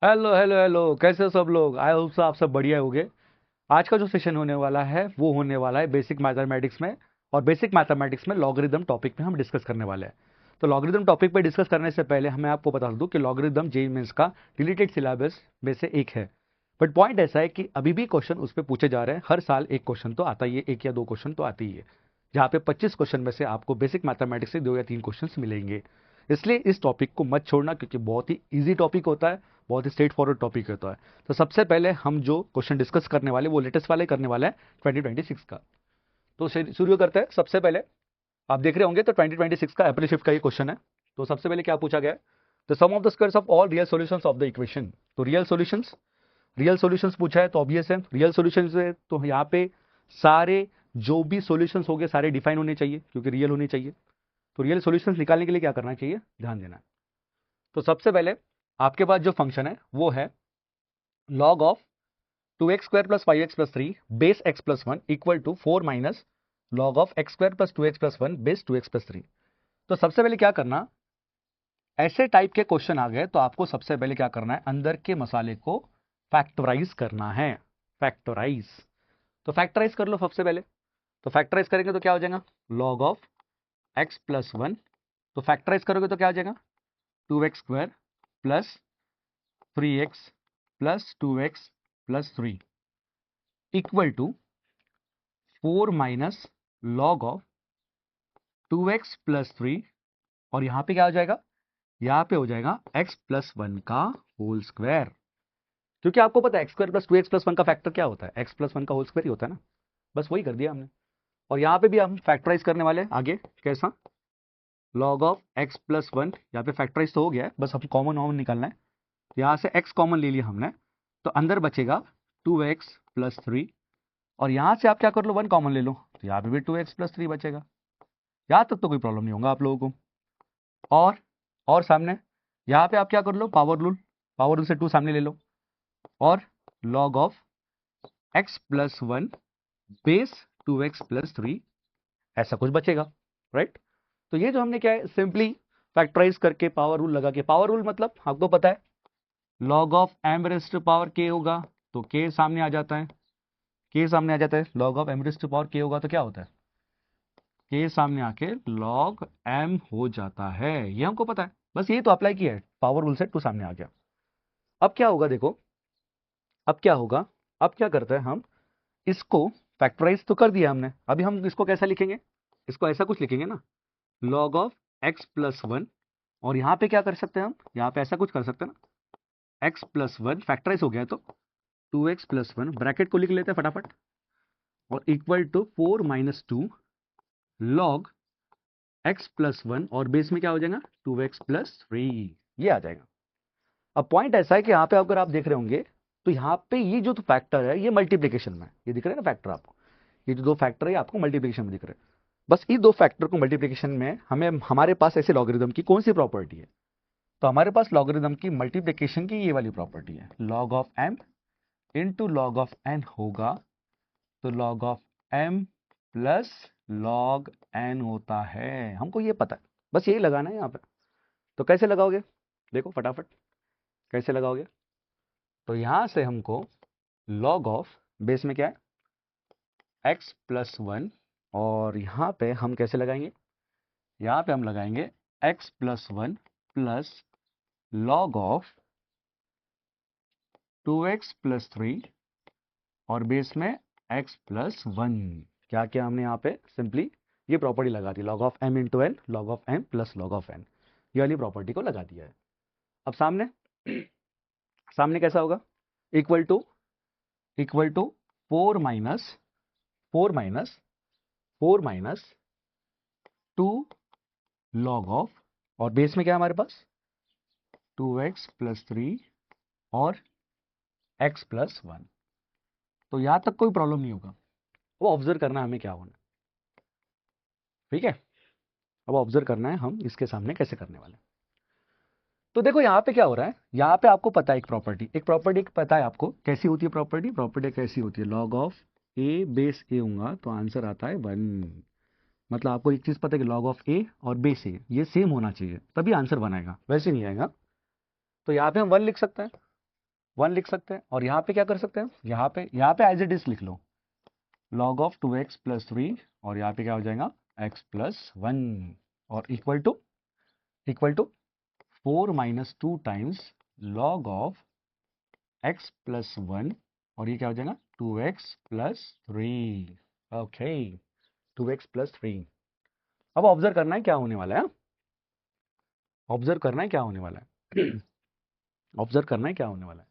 Hello hello hello, कैसे हो सब लोग। आई होप आप सब बढ़िया होंगे। आज का जो सेशन होने वाला है वो होने वाला है बेसिक मैथमेटिक्स में। और बेसिक मैथमेटिक्स में लॉगरिदम टॉपिक में हम डिस्कस करने वाले हैं। तो लॉगरिदम टॉपिक पे डिस्कस करने से पहले मैं आपको बता दूं कि लॉगरिदम जेईई मेंस का रिलेटेड सिलेबस में से एक है। बट पॉइंट ऐसा है कि अभी भी क्वेश्चन उस पर पूछे जा रहे हैं। हर साल एक क्वेश्चन तो आता ही है, एक या दो क्वेश्चन तो आती ही है, जहाँ पे 25 क्वेश्चन में से आपको बेसिक मैथमेटिक्स से 2 या 3 क्वेश्चन मिलेंगे। इसलिए इस टॉपिक को मत छोड़ना, क्योंकि बहुत ही ईजी टॉपिक होता है, बहुत ही स्ट्रेट फॉरवर्ड टॉपिक होता है। तो सबसे पहले हम जो क्वेश्चन डिस्कस करने वाले वो लेटेस्ट वाले करने वाले हैं 2026 का। तो शुरू करते हैं। सबसे पहले आप देख रहे होंगे तो 2026 का अप्रैल शिफ्ट का ये क्वेश्चन है। तो सबसे पहले क्या पूछा गया है, the sum of the squares of all real solutions of the equation. तो रियल सॉल्यूशंस पूछा है, तो ऑब्वियस है रियल सॉल्यूशंस है, तो यहाँ पे सारे जो भी सॉल्यूशंस हो गए सारे डिफाइन होने चाहिए, क्योंकि रियल होने चाहिए। तो रियल सॉल्यूशंस निकालने के लिए क्या करना चाहिए, ध्यान देना है। तो सबसे पहले आपके पास जो फंक्शन है वो है log of 2x² + 5x + 3 base x + 1 equal to 4 minus log of x² + 2x + 1 base 2x + 3। तो सबसे पहले क्या करना, ऐसे टाइप के क्वेश्चन आ गए तो आपको सबसे पहले क्या करना है, अंदर के मसाले को फैक्टराइज करना है। फैक्टराइज, तो फैक्टराइज कर लो सबसे पहले। तो फैक्टराइज करेंगे तो क्या हो जाएगा, log ऑफ x + 1। तो फैक्टराइज करोगे तो क्या हो जाएगा, 2x² + 3x + 2x + 3 equal to 4 minus log of 2x + 3। और यहां पे क्या हो जाएगा, यहां पे हो जाएगा x + 1 का होल स्क्वायर। क्योंकि आपको पता है x² + 2x + 1 का फैक्टर क्या होता है, x + 1 का होल स्क्वायर ही होता है ना। बस वही कर दिया हमने। और यहां पे भी हम फैक्टराइज करने वाले हैं आगे। कैसा, log ऑफ x + 1, यहाँ पे फैक्टराइज तो हो गया है, बस हम कॉमन निकालना है। यहां से x कॉमन ले लिया हमने, तो अंदर बचेगा 2x + 3। और यहां से आप क्या कर लो, 1 कॉमन ले लो, तो यहाँ पे भी 2x + 3 बचेगा। यहां तक तो कोई प्रॉब्लम नहीं होगा आप लोगों को। और सामने यहाँ पे आप क्या कर लो, पावर रूल से 2 सामने ले लो। और log of x + 1 base 2x + 3 ऐसा कुछ बचेगा, राइट। तो ये जो हमने क्या है, सिंपली फैक्टराइज करके पावर रूल लगा के, पावर रूल मतलब आपको पता है log ऑफ m⁻k होगा, तो k सामने आ जाता है। k सामने आ जाता है, log ऑफ m⁻k होगा तो क्या होता है, k सामने आके log m हो जाता है। ये हमको पता है, बस ये तो अप्लाई किया है, पावर रूल से 2 सामने आ गया। अब क्या होगा देखो, अब क्या होगा, अब क्या करते हैं हम, इसको फैक्टराइज तो कर दिया हमने, अभी हम इसको कैसा लिखेंगे, इसको ऐसा कुछ लिखेंगे ना, log ऑफ x + 1। और यहां पे क्या कर सकते हैं हम, यहां पे ऐसा कुछ कर सकते हैं ना, x + 1 फैक्टराइज हो गया तो 2x + 1 ब्रैकेट को लिख लेते हैं फटाफट, और इक्वल टू 4 - 2 log x + 1, और बेस में क्या हो जाएगा, 2x + 3, ये आ जाएगा। अब पॉइंट ऐसा है कि यहाँ पे अगर आप देख रहे होंगे तो यहाँ पे ये जो फैक्टर है ये मल्टीप्लीकेशन में है। ये दिख रहा है ना फैक्टर आपको, ये जो 2 फैक्टर है आपको मल्टीप्लीकेशन में दिख रहे हैं। बस इन 2 फैक्टर को मल्टीप्लीकेशन में हमें, हमारे पास ऐसे लॉगरिदम की कौन सी प्रॉपर्टी है, तो हमारे पास लॉगरिदम की मल्टीप्लीकेशन की ये वाली प्रॉपर्टी है, log of m into log of n होगा। तो log of m plus log n होता है, हमको ये पता है, बस यही लगाना है यहाँ पे। तो कैसे लगाओगे, देखो फटाफट कैसे लगाओगे। तो यहां से हमको log ऑफ बेस में क्या है, x + 1, और यहां पे हम कैसे लगाएंगे, यहां पे हम लगाएंगे x + 1 plus log of 2x + 3, और बेस में x + 1। क्या क्या हमने यहाँ पे सिंपली ये प्रॉपर्टी लगा दी, log of m into n, log of m plus log of n, ये वाली प्रॉपर्टी को लगा दिया है। अब सामने सामने कैसा होगा, equal to 4 minus 4 minus 4 minus 2 log of, और बेस में क्या है हमारे पास, 2x + 3 और x + 1। तो यहां तक कोई प्रॉब्लम नहीं होगा। वो ऑब्जर्व करना है हमें क्या होना है, ठीक है। अब ऑब्जर्व करना है हम इसके सामने कैसे करने वाले हैं। तो देखो यहाँ पे क्या हो रहा है, यहाँ पे आपको पता है एक प्रॉपर्टी पता है आपको कैसी होती है, प्रॉपर्टी कैसी होती है, log of a base a होगा तो आंसर आता है 1। मतलब आपको एक चीज पता है कि log ऑफ a और बेस a ये सेम होना चाहिए, तभी आंसर 1 आएगा, वैसे नहीं आएगा। तो यहाँ पे हम 1 लिख सकते हैं, 1 लिख सकते हैं। और यहाँ पे क्या कर सकते हैं, यहाँ पे एज इट इज लिख लो log ऑफ 2x प्लस 3, और यहाँ पे क्या हो जाएगा x प्लस 1, और equal to 4 minus 2 times log of x plus 1, और ये क्या हो जाएगा 2x plus 3। Okay, 2x plus 3। अब ऑब्जर्व करना है क्या होने वाला है, ऑब्जर्व करना है क्या होने वाला है ऑब्जर्व करना है क्या होने वाला है।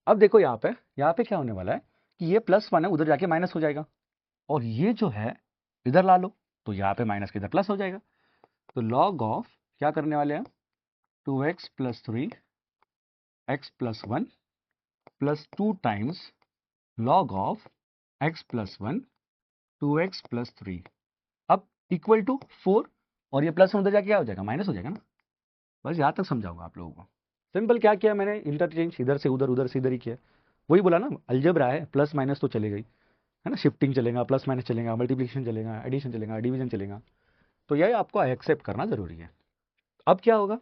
अब देखो यहाँ पे क्या होने वाला है कि ये +1 है, उधर जाके माइनस हो जाएगा, और ये जो है इधर ला लो, तो यहाँ पे माइनस के इधर प्लस हो जाएगा। तो log ऑफ क्या करने वाले हैं 2x plus 3 x plus 1 plus 2 times log of x plus 1 2x plus 3, अब इक्वल टू 4, और ये प्लस उधर जाके क्या हो जाएगा माइनस हो जाएगा ना। बस यहाँ तक समझाऊंगा आप लोगों को। सिंपल क्या किया मैंने, इंटरचेंज इधर से उधर उधर से इधर ही किया। वही बोला ना, अलजेब्रा है, प्लस माइनस तो चलेगा ही, है ना, शिफ्टिंग चलेगा, प्लस माइनस चलेगा, मल्टीप्लिकेशन चलेगा, एडिशन चलेगा, डिवीजन चलेगा। तो यही आपको एक्सेप्ट करना जरूरी है। अब क्या होगा,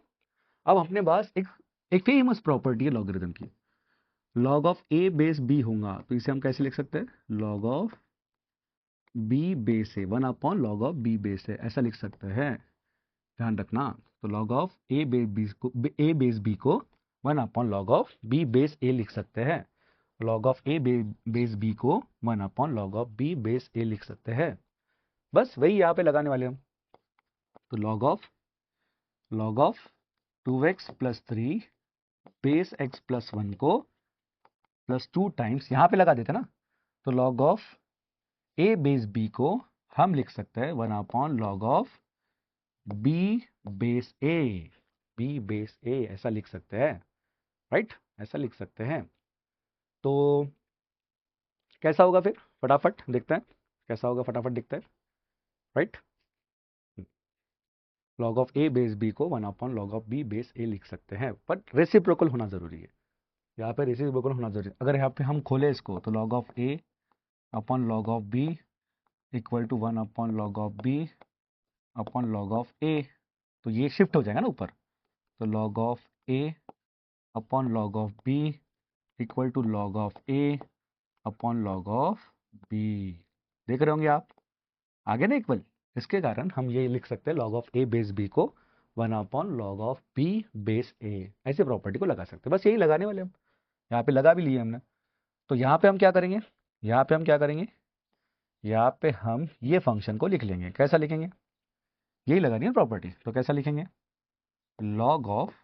अब अपने पास एक फेमस प्रॉपर्टी है लॉगरिथम की, log of a base b होगा, तो इसे हम कैसे लिख सकते हैं, log of b base a 1 upon log of b base a, ऐसा लिख सकते हैं, ध्यान रखना। तो log of a base b को 1 upon log of b base a लिख सकते हैं, log of a base b को 1 upon log of b base a लिख सकते हैं। बस वही यहाँ पे लगाने वाले हम। तो log of 2x plus 3 base x plus 1 को प्लस 2 टाइम्स यहाँ पे लगा देते ना, तो log of a base b को हम लिख सकते हैं 1 upon log of b base a, ऐसा लिख सकते हैं, राइट, ऐसा लिख सकते हैं। तो कैसा होगा फिर, फटाफट देखते हैं कैसा होगा, फटाफट देखते हैं, right. log of a base b को 1 upon log of b base a लिख सकते हैं, बट रेसिप्रोकल होना जरूरी है, यहाँ पे रेसिप्रोकल होना जरूरी है। अगर यहाँ पे हम खोले इसको, तो log of a upon log of b equal to 1 upon log of b upon log of a, तो ये शिफ्ट हो जाएगा ना ऊपर, तो log of a upon log of b equal to log of a upon log of b। देख रहे होंगे आप आगे ना इक्वल, इसके कारण हम ये लिख सकते हैं log of a base b को 1 upon log of b base a, ऐसे प्रॉपर्टी को लगा सकते हैं। बस यही लगाने वाले हम, यहाँ पे लगा भी लिए हमने। तो यहाँ पे हम क्या करेंगे, यहाँ पे हम क्या करेंगे, यहाँ पे हम ये फंक्शन को लिख लेंगे, कैसा लिखेंगे, यही लगानी है प्रॉपर्टी, तो कैसा लिखेंगे, log of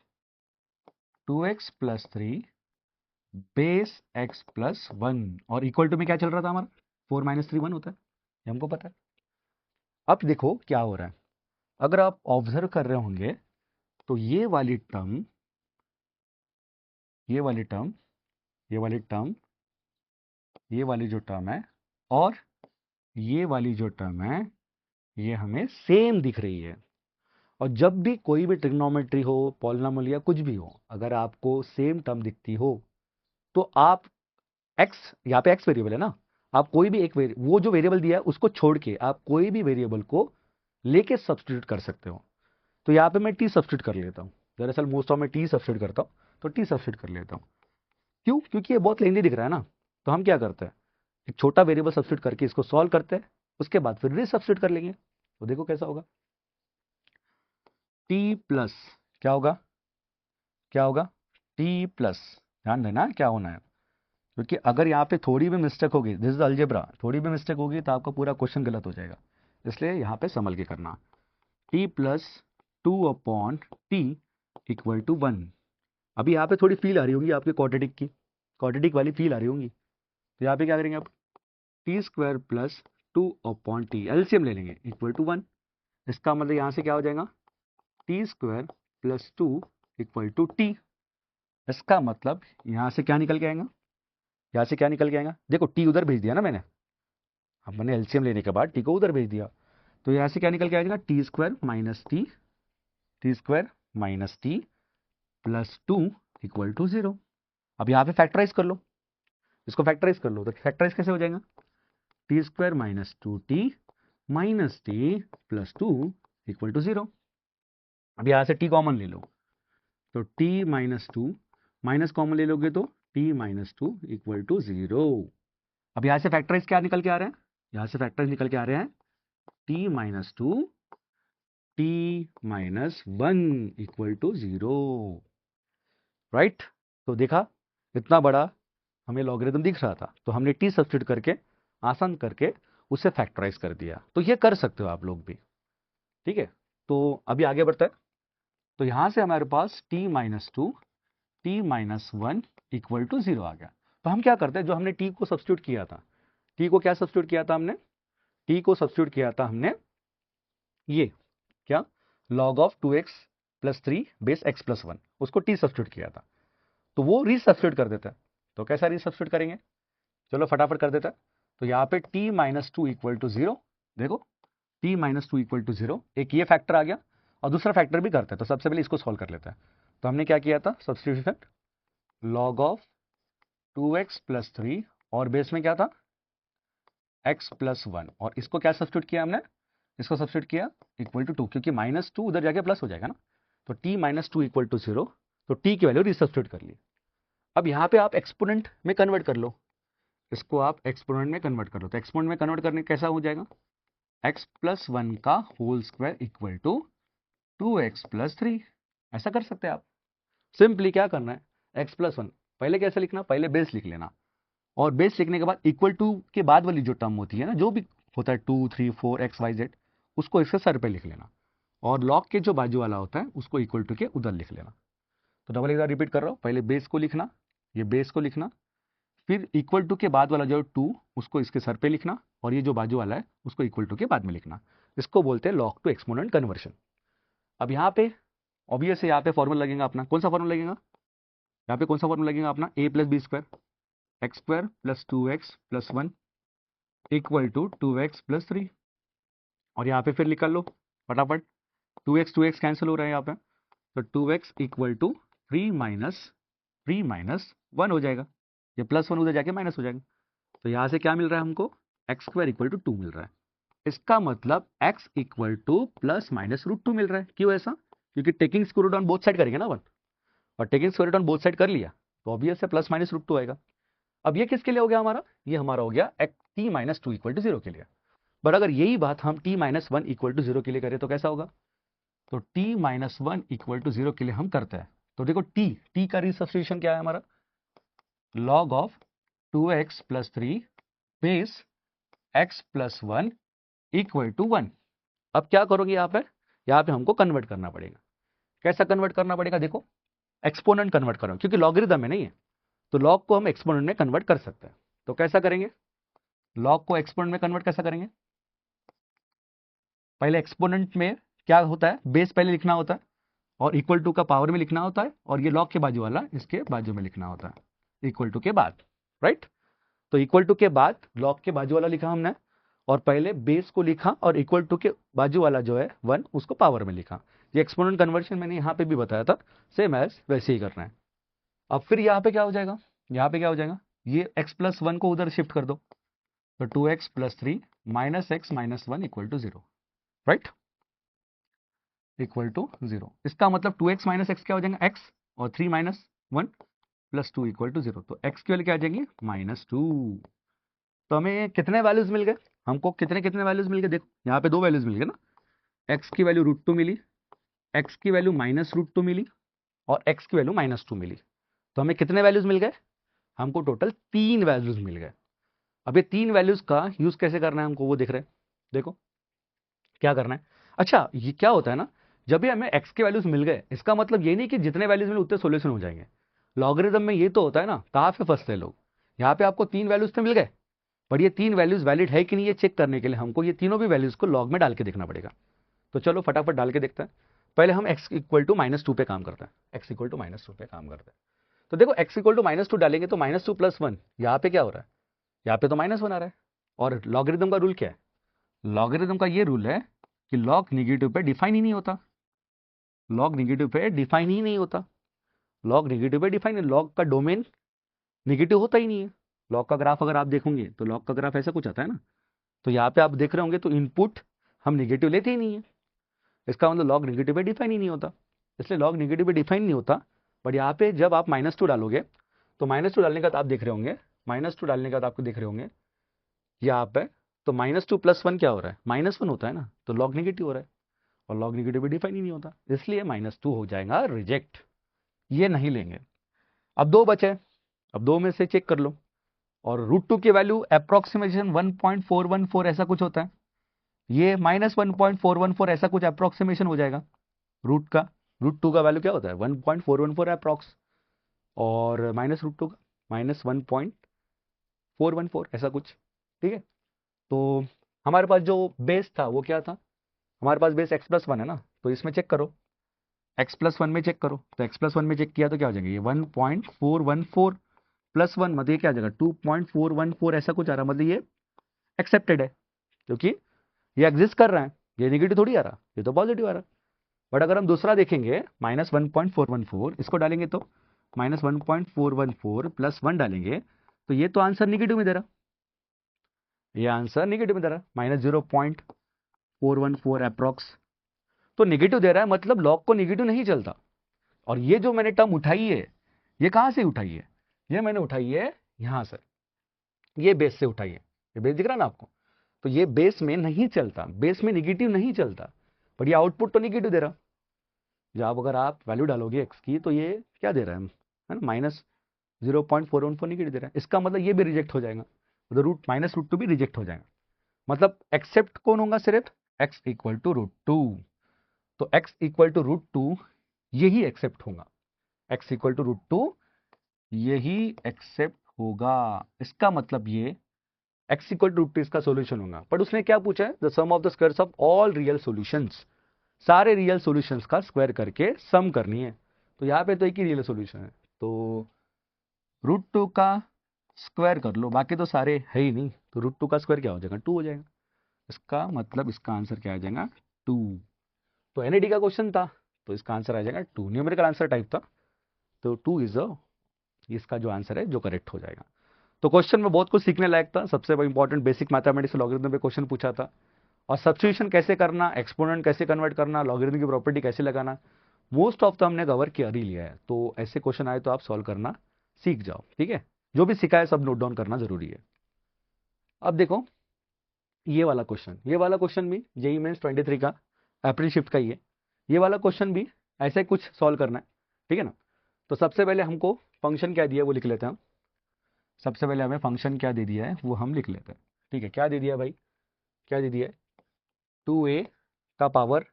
2x plus 3 base x plus 1, और इक्वल टू में क्या चल रहा था हमारा 4 माइनस 3 1 होता है, ये हमको पता है। अब देखो क्या हो रहा है, अगर आप ऑब्जर्व कर रहे होंगे तो ये वाली टर्म ये वाली टर्म ये वाली टर्म ये वाली जो टर्म है और ये वाली जो टर्म है, ये हमें सेम दिख रही है। और जब भी कोई भी ट्रिग्नोमेट्री हो, पॉलिनोमियल या कुछ भी हो, अगर आपको सेम टर्म दिखती हो तो आप एक्स, यहाँ पे एक्स वेरिएबल है ना, आप कोई भी एक वो जो वेरिएबल दिया है उसको छोड़ के आप कोई भी वेरिएबल को लेके सब्स्टिट्यूट कर सकते हो। तो यहाँ पे मैं टी सब्स्टिट्यूट कर लेता हूँ, दरअसल मोस्ट ऑफ मैं टी सब्स्टिट्यूट करता हूँ, तो टी सब्स्टिट्यूट कर लेता हूँ। क्यों, क्योंकि ये बहुत लेंदी दिख रहा है ना, तो हम क्या करते हैं, एक छोटा वेरिएबल सब्स्टिट्यूट करके इसको सॉल्व करते हैं, उसके बाद फिर रीसब्स्टिट्यूट कर लेंगे। तो देखो कैसा होगा, टी प्लस क्या होगा, क्या होगा टी प्लस, ध्यान देना क्या होना है, क्योंकि अगर यहाँ पे थोड़ी भी मिस्टेक होगी, दिस इज अलजेब्रा, थोड़ी भी मिस्टेक होगी तो आपका पूरा क्वेश्चन गलत हो जाएगा, इसलिए यहाँ पे संभल के करना। T plus 2 upon T equal to 1। अभी यहाँ पे थोड़ी फील आ रही होगी आपके क्वाड्रेटिक वाली फील आ रही होंगी, तो यहाँ पे क्या करेंगे आप, T square plus 2 upon T, LCM ले लेंगे, इक्वल टू 1। इसका मतलब यहाँ से क्या हो जाएगा, T square plus 2 equal to T. इसका मतलब यहाँ से क्या निकल के आएगा, यहाँ से क्या निकल के आएगा, देखो टी उधर भेज दिया ना हमने एलसीएम लेने के बाद टी को उधर भेज दिया, तो यहाँ से क्या निकल के आएगा, T square minus T plus 2 equal to 0। अब यहाँ पे फैक्टराइज कर लो, इसको फैक्टराइज कर लो, तो फैक्टराइज कैसे हो जाएगा, T square minus T plus 2 equal to 0। अब यहाँ से टी कॉमन ले लो, तो टी माइनस 2 माइनस कॉमन ले लोगे तो t minus two equal to 0। अब यहाँ से फैक्टराइज क्या निकल के आ रहे हैं, यहाँ से फैक्टराइज निकल के आ रहे हैं t minus two t minus 1 equal to 0, right. तो देखा, इतना बड़ा हमें लॉगरिथम दिख रहा था, तो हमने t सब्स्टिट्यूट करके आसान करके उसे फैक्टराइज कर दिया। तो ये कर सकते हो आप लोग भी, ठीक है। तो अभी आगे बढ़ते हैं। तो यहाँ से हमारे पास t minus two t minus 1 equal to 0 आ गया। तो हम क्या करते हैं, जो हमने t को सब्स्टिट्यूट किया था, t को क्या सब्स्टिट्यूट किया था हमने, t को सब्स्टिट्यूट किया था हमने ये क्या, log of 2x plus 3 base x plus 1, उसको t सब्स्टिट्यूट किया था। तो वो रीसब्स्टिट्यूट कर देता है। तो कैसा रीसब्स्टिट्यूट करेंगे, चलो फटाफट कर देता है। तो यहाँ पे t minus two equal to 0, देखो t minus two equal to 0, एक ये फैक्टर आ गया और दूसरा फैक्टर भी करते हैं। तो सबसे पहले इसको सॉल्व कर लेते हैं। तो हमने क्या किया था, substitution log of 2x plus 3 और बेस में क्या था x प्लस 1, और इसको क्या सब्स्टिट्यूट किया हमने, इसको सब्स्टिट्यूट किया इक्वल टू 2, क्योंकि माइनस टू उधर जाके प्लस हो जाएगा ना। तो t minus two equal to 0, तो t की वैल्यू रिसब्स्टिट्यूट कर ली। अब यहाँ पे आप एक्सपोनेंट में कन्वर्ट कर लो, इसको आप एक्सपोनेंट में कन्वर्ट कर लो। तो एक्सपोनेंट में कन्वर्ट करने कैसा हो जाएगा, x प्लस 1 का whole square equal to 2x plus 3, ऐसा कर सकते हैं आप। सिंपली क्या करना है, x प्लस 1 पहले कैसे लिखना, पहले बेस लिख लेना, और बेस लिखने के बाद इक्वल टू के बाद वाली जो टर्म होती है ना, जो भी होता है 2 3 4 x y z, उसको इसके सर पे लिख लेना, और लॉग के जो बाजू वाला होता है उसको इक्वल टू के उधर लिख लेना। तो डबल एक बार रिपीट कर रहा हूँ, पहले बेस को लिखना, ये बेस को लिखना, फिर इक्वल टू के बाद वाला जो 2 उसको इसके सर पे लिखना, और ये जो बाजू वाला है उसको इक्वल टू के बाद में लिखना। इसको बोलते हैं लॉग टू एक्सपोनेंट कन्वर्शन। अब यहाँ पे ऑब्वियस है, यहाँ पे फॉर्मूला लगेगा अपना, कौन सा फॉर्मूला लगेगा, यहाँ पे कौन सा फॉर्मूला लगेगा अपना, a plus B square X square plus 2x plus 1 equal to 2x plus 3। और यहाँ पे फिर निकाल लो फटाफट, 2x कैंसिल हो रहा है यहाँ पे, तो 2x इक्वल टू 3 माइनस 1 हो जाएगा, ये प्लस 1 उधर जाके माइनस हो जाएगा। तो यहाँ से क्या मिल रहा है हमको, एक्स स्क्वायर इक्वल टू 2 मिल रहा है। इसका मतलब x equal to plus minus root 2 मिल रहा है। क्यों ऐसा, क्योंकि taking square root on both side करेंगे ना अपन, और taking square root on both side कर लिया तो ऑब्वियस है प्लस माइनस रूट 2 आएगा। अब ये किसके लिए हो गया हमारा, ये हमारा हो गया t minus two equal to 0 के लिए। बट अगर यही बात हम t माइनस 1 इक्वल टू 0 के लिए करें तो कैसा होगा, तो t माइनस 1 इक्वल टू 0 के लिए हम करते हैं। तो देखो t का रीसब्स्टिट्यूशन क्या है हमारा, log of 2x plus 3 base x plus 1 equal to 1। अब क्या करोगे यहाँ पे हमको कन्वर्ट करना पड़ेगा। कैसा कन्वर्ट करना पड़ेगा, देखो एक्सपोनेंट कन्वर्ट करो, क्योंकि लॉगरिथम में नहीं है, तो लॉग को हम एक्सपोनेंट में कन्वर्ट कर सकते हैं। तो कैसा करेंगे, लॉग को एक्सपोनेंट में कन्वर्ट कैसा करेंगे, पहले एक्सपोनेंट में क्या होता है, बेस पहले लिखना होता है और इक्वल टू का पावर में लिखना होता है, और ये लॉग के बाजू वाला इसके बाजू में लिखना होता है इक्वल टू के बाद, राइट। तो इक्वल टू के बाद लॉग के बाजू वाला लिखा हमने, और पहले बेस को लिखा और इक्वल टू के बाजू वाला जो है 1 उसको पावर में लिखा। ये एक्सपोनेंट कन्वर्शन मैंने यहाँ पे भी बताया था, सेम एज वैसे ही करना है। अब फिर यहाँ पे क्या हो जाएगा, यहाँ पे क्या हो जाएगा, ये x प्लस 1 को उधर शिफ्ट कर दो, तो 2x plus 3 minus x minus 1 equal to 0, right, equal to 0। इसका मतलब 2x माइनस एक्स क्या हो जाएगा, x, और 3 माइनस 1 प्लस 2 इक्वल टू 0। तो x की वैल्यू क्या आ जाएगी, -2। तो हमें कितने वैल्यूज मिल गए, हमको कितने कितने वैल्यूज मिल गए, देखो यहाँ पे 2 वैल्यूज मिल गए ना, x की वैल्यू √2 मिली, x की वैल्यू माइनस √2 मिली, और x की वैल्यू -2 मिली। तो हमें कितने वैल्यूज मिल गए, हमको टोटल 3 वैल्यूज मिल गए। अब ये 3 वैल्यूज का यूज कैसे करना है हमको वो देख रहे हैं, देखो क्या करना है। अच्छा ये क्या होता है ना, जब भी हमें x के वैल्यूज मिल गए, इसका मतलब ये नहीं कि जितने वैल्यूज मिले उतने सोल्यूशन हो जाएंगे। लॉगरिथम में ये तो होता है ना, कहाँ पे फंसते हैं लोग, यहाँ पे आपको 3 वैल्यूज तो मिल गए, पर ये 3 वैल्यूज वैलिड है कि नहीं ये चेक करने के लिए हमको ये तीनों भी वैल्यूज को लॉग में डाल के देखना पड़ेगा। तो चलो फटाफट डाल के देखते हैं। पहले हम x इक्वल टू -2 पे काम करते हैं, x इक्वल टू -2 पे काम करते हैं। तो देखो x इक्वल टू -2 डालेंगे तो -2 प्लस 1, यहाँ पे क्या हो रहा है, यहाँ पे तो -1 आ रहा है। और लॉगरिथम का रूल क्या है, लॉगरिथम का ये रूल है कि लॉग निगेटिव पे डिफाइन ही नहीं होता, लॉग निगेटिव पे डिफाइन ही नहीं होता, लॉग निगेटिव पे डिफाइन, लॉग का डोमेन निगेटिव होता ही नहीं है। लॉग का ग्राफ अगर आप देखोगे तो लॉग का ग्राफ ऐसा कुछ आता है ना, तो यहाँ पे आप देख रहे होंगे तो इनपुट हम निगेटिव लेते ही नहीं है, इसका मतलब लॉग निगेटिव पे डिफाइन ही नहीं होता, इसलिए लॉग निगेटिव पे डिफाइन नहीं होता। बट यहाँ पे जब आप -2 डालोगे तो -2 डालने का तो आप देख रहे होंगे, -2 डालने का तो आपको देख रहे होंगे यहाँ पे, तो -2 + 1 क्या हो रहा है, -1 होता है ना, तो लॉग नेगेटिव हो रहा है, और लॉग नेगेटिव भी डिफाइन ही नहीं होता, इसलिए -2 हो जाएगा रिजेक्ट, ये नहीं लेंगे। अब 2 बचे, अब 2 में से चेक कर लो, और √2 की वैल्यू अप्रोक्सीमेशन 1.414 ऐसा कुछ होता है, ये -1.414 ऐसा कुछ अप्रोक्सीमेशन हो जाएगा रूट का। √2 का वैल्यू क्या होता है 1.414 अप्रॉक्स, और -√2 का -1.414 ऐसा कुछ, ठीक है। तो हमारे पास जो बेस था वो क्या था, हमारे पास बेस x+1 है ना, तो इसमें चेक करो, x+1 में चेक करो, तो x+1 में चेक किया तो क्या हो जाएगा, ये 1.414 + 1 मतलब ये क्या आ जाएगा 2.414 ऐसा कुछ आ रहा है, मतलब ये एक्सेप्टेड है, क्योंकि ये एग्जिस्ट कर रहा है, ये नेगेटिव थोड़ी आ रहा, ये तो पॉजिटिव आ रहा। बट अगर हम दूसरा देखेंगे -1.414, इसको डालेंगे तो -1.414 + 1 डालेंगे, तो ये तो आंसर नेगेटिव में दे रहा, ये आंसर नेगेटिव में दे रहा, -0.414 अप्रॉक्स, तो नेगेटिव दे रहा है, मतलब लॉग को नेगेटिव नहीं चलता। और ये जो मैंने टर्म उठाई है, ये कहां से उठाई है, ये मैंने उठाई है यहां से, ये बेस से उठाई है, ये बेस दिख रहा ना आपको, तो ये बेस में नहीं चलता, बेस में नेगेटिव नहीं चलता, बट ये आउटपुट तो नेगेटिव दे रहा। जब अगर आप वैल्यू डालोगे एक्स की, तो ये क्या दे रहा है ना, -0.414 नेगेटिव दे रहा है, इसका मतलब ये भी रिजेक्ट हो जाएगा, तो -√2 भी रिजेक्ट हो जाएगा, मतलब एक्सेप्ट कौन होगा, सिर्फ x = √2, तो x = √2 यही एक्सेप्ट होगा, x = √2 यही एक्सेप्ट होगा, इसका मतलब ये x = √2 इसका सॉल्यूशन होगा। पर उसने क्या पूछा है, the sum of the squares of all real solutions, सारे रियल सॉल्यूशंस का स्क्वायर करके सम करनी है, तो यहाँ पे तो एक ही रियल सॉल्यूशन है, तो √2 का स्क्वायर कर लो, बाकी तो सारे है ही नहीं, तो √2 का स्क्वायर क्या हो जाएगा 2 हो जाएगा, इसका मतलब इसका आंसर क्या आ जाएगा 2। तो एनईडी का क्वेश्चन था, तो इसका आंसर आ जाएगा 2, न्यूमेरिकल आंसर टाइप था, तो 2 इज इसका जो आंसर है जो करेक्ट हो जाएगा। तो क्वेश्चन में बहुत कुछ सीखने लायक था, सबसे इंपॉर्टेंट बेसिक मैथमेटिक्स लॉगरिथम पे क्वेश्चन पूछा था, और सब्स्टिट्यूशन कैसे करना, एक्सपोनेंट कैसे कन्वर्ट करना, लॉगरिथम की प्रॉपर्टी कैसे लगाना, मोस्ट ऑफ द हमने कवर कर ही लिया है। तो ऐसे क्वेश्चन आए तो आप सॉल्व करना सीख जाओ, ठीक है, जो भी सीखा है सब नोट डाउन करना जरूरी है। अब देखो ये वाला क्वेश्चन, ये वाला क्वेश्चन भी जेईई मेंस 23 का अप्रैल शिफ्ट का ही है, ये वाला क्वेश्चन भी ऐसे कुछ सॉल्व करना है, ठीक है ना। तो सबसे पहले हमको फंक्शन क्या दिया है वो लिख लेते हैं हम, सबसे पहले हमें फंक्शन क्या दे दिया है वो हम लिख लेते हैं, ठीक है। क्या दे दिया भाई, क्या दे दिया है 2a का power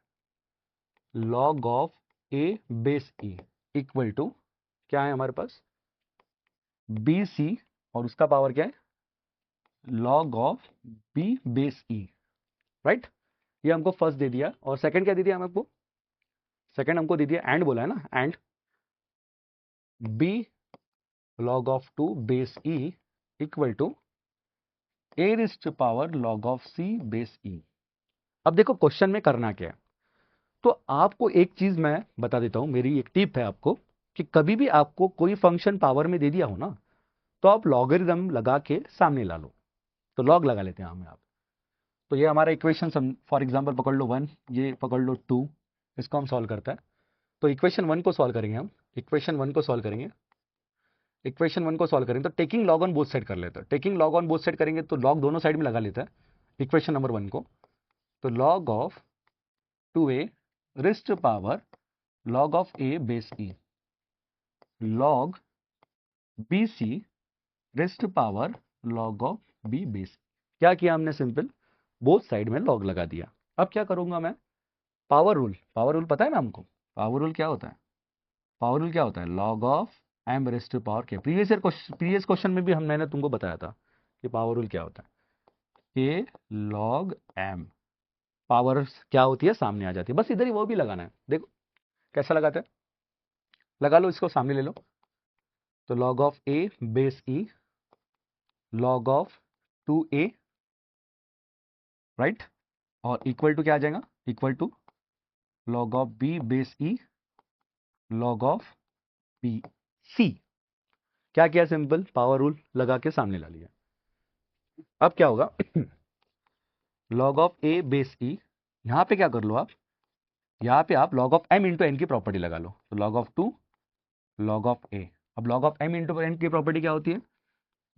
log of a base e equal to क्या है हमारे पास bc, और उसका पावर क्या है log of b base e, right. ये हमको फर्स्ट दे दिया, और सेकंड क्या दे दिया हमको, सेकंड हमको दे दिया एंड बोला है ना, and b log of 2 base e equal to a raise to power log of c base e। अब देखो क्वेश्चन में करना क्या है, तो आपको एक चीज मैं बता देता हूं, मेरी एक टिप है आपको, कि कभी भी आपको कोई फंक्शन पावर में दे दिया हो ना, तो आप लॉगरिदम लगा के सामने ला लो, तो लॉग लगा लेते हैं हमें आप। तो ये हमारा इक्वेशन फॉर एग्जांपल पकड़ लो 1, ये पकड़ लो 2, इसको हम सॉल्व करते हैं। तो इक्वेशन 1 को सॉल्व करेंगे हम, इक्वेशन 1 को सॉल्व करेंगे, इक्वेशन 1 को सॉल्व करेंगे तो taking log on both side कर लेते हैं, taking log on both side करेंगे तो लॉग दोनों साइड में लगा लेता है इक्वेशन नंबर 1 को, तो log of 2a raise to power log of a base e log bc raise to power log of b base. क्या किया हमने, सिंपल बोथ साइड में लॉग लगा दिया। अब क्या करूंगा मैं, पावर रूल, पावर रूल पता है ना हमको, पावर रूल क्या होता है, पावर रूल क्या होता है log of m raise to power के, प्रीवियस क्वेश्चन में भी मैंने तुमको बताया था कि पावर रूल क्या होता है, k log m, पावर क्या होती है सामने आ जाती है, बस इधर ही वो भी लगाना है, देखो कैसा लगाते हैं, लगा लो इसको सामने ले लो, तो log of a base e log of 2a, right, और इक्वल टू क्या आ जाएगा, equal to log of b base e log of b c। क्या किया, सिंपल पावर रूल लगा के सामने ला लिया। अब क्या होगा log of a base e, यहां पे क्या कर लो आप, यहां पे आप log of m into n की प्रॉपर्टी लगा लो, तो log of 2 log of a, अब log of m into n की प्रॉपर्टी क्या होती है,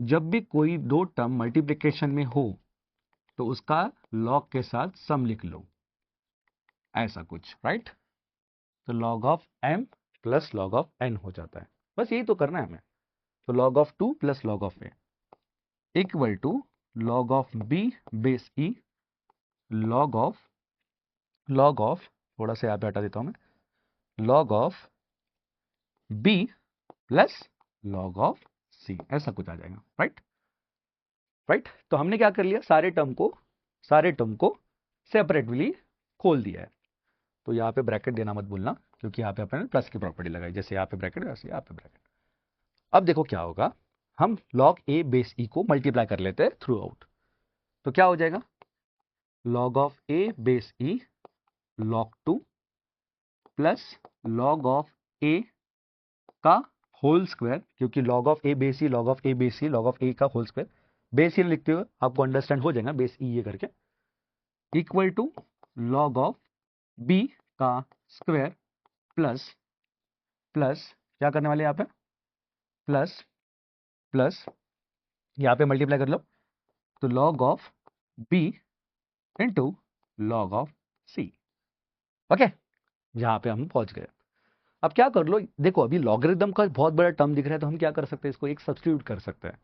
जब भी कोई दो टर्म मल्टीप्लीकेशन में हो तो उसका log के साथ सम लिख लो, ऐसा कुछ, राइट। तो log of m plus log of n हो जाता है, बस यही तो करना है हमें। तो log of 2 plus log of a equal to log of b base e log of थोड़ा सा यहाँ पे हटा देता हूं मैं, log of b plus log of c, ऐसा कुछ आ जाएगा, राइट। राइट, तो हमने क्या कर लिया, सारे टर्म को सेपरेटली खोल दिया है। तो यहाँ पे ब्रैकेट देना मत भूलना, क्योंकि यहाँ पे अपन ने प्लस की प्रॉपर्टी लगाई, जैसे यहाँ पे ब्रैकेट वैसे यहाँ पे ब्रैकेट। अब देखो क्या होगा, हम log a बेस e को मल्टीप्लाई कर लेते हैं थ्रू आउट, तो क्या हो जाएगा, log of a base e log 2 plus log of a का होल स्क्वायर, क्योंकि log of a base e log of a base e log of a का होल स्क्वायर, बेस e लिखते हुए आपको अंडरस्टैंड हो जाएगा, बेस e ये करके, equal to log of b का स्क्वायर प्लस क्या करने वाले यहाँ पे, प्लस यहाँ पे मल्टीप्लाई कर लो, तो log of b into log of c। Okay, यहाँ पे हम पहुंच गए। अब क्या कर लो, देखो अभी लॉगरिदम का बहुत बड़ा टर्म दिख रहा है, तो हम क्या कर सकते हैं, इसको एक सब्स्टिट्यूट कर सकते हैं,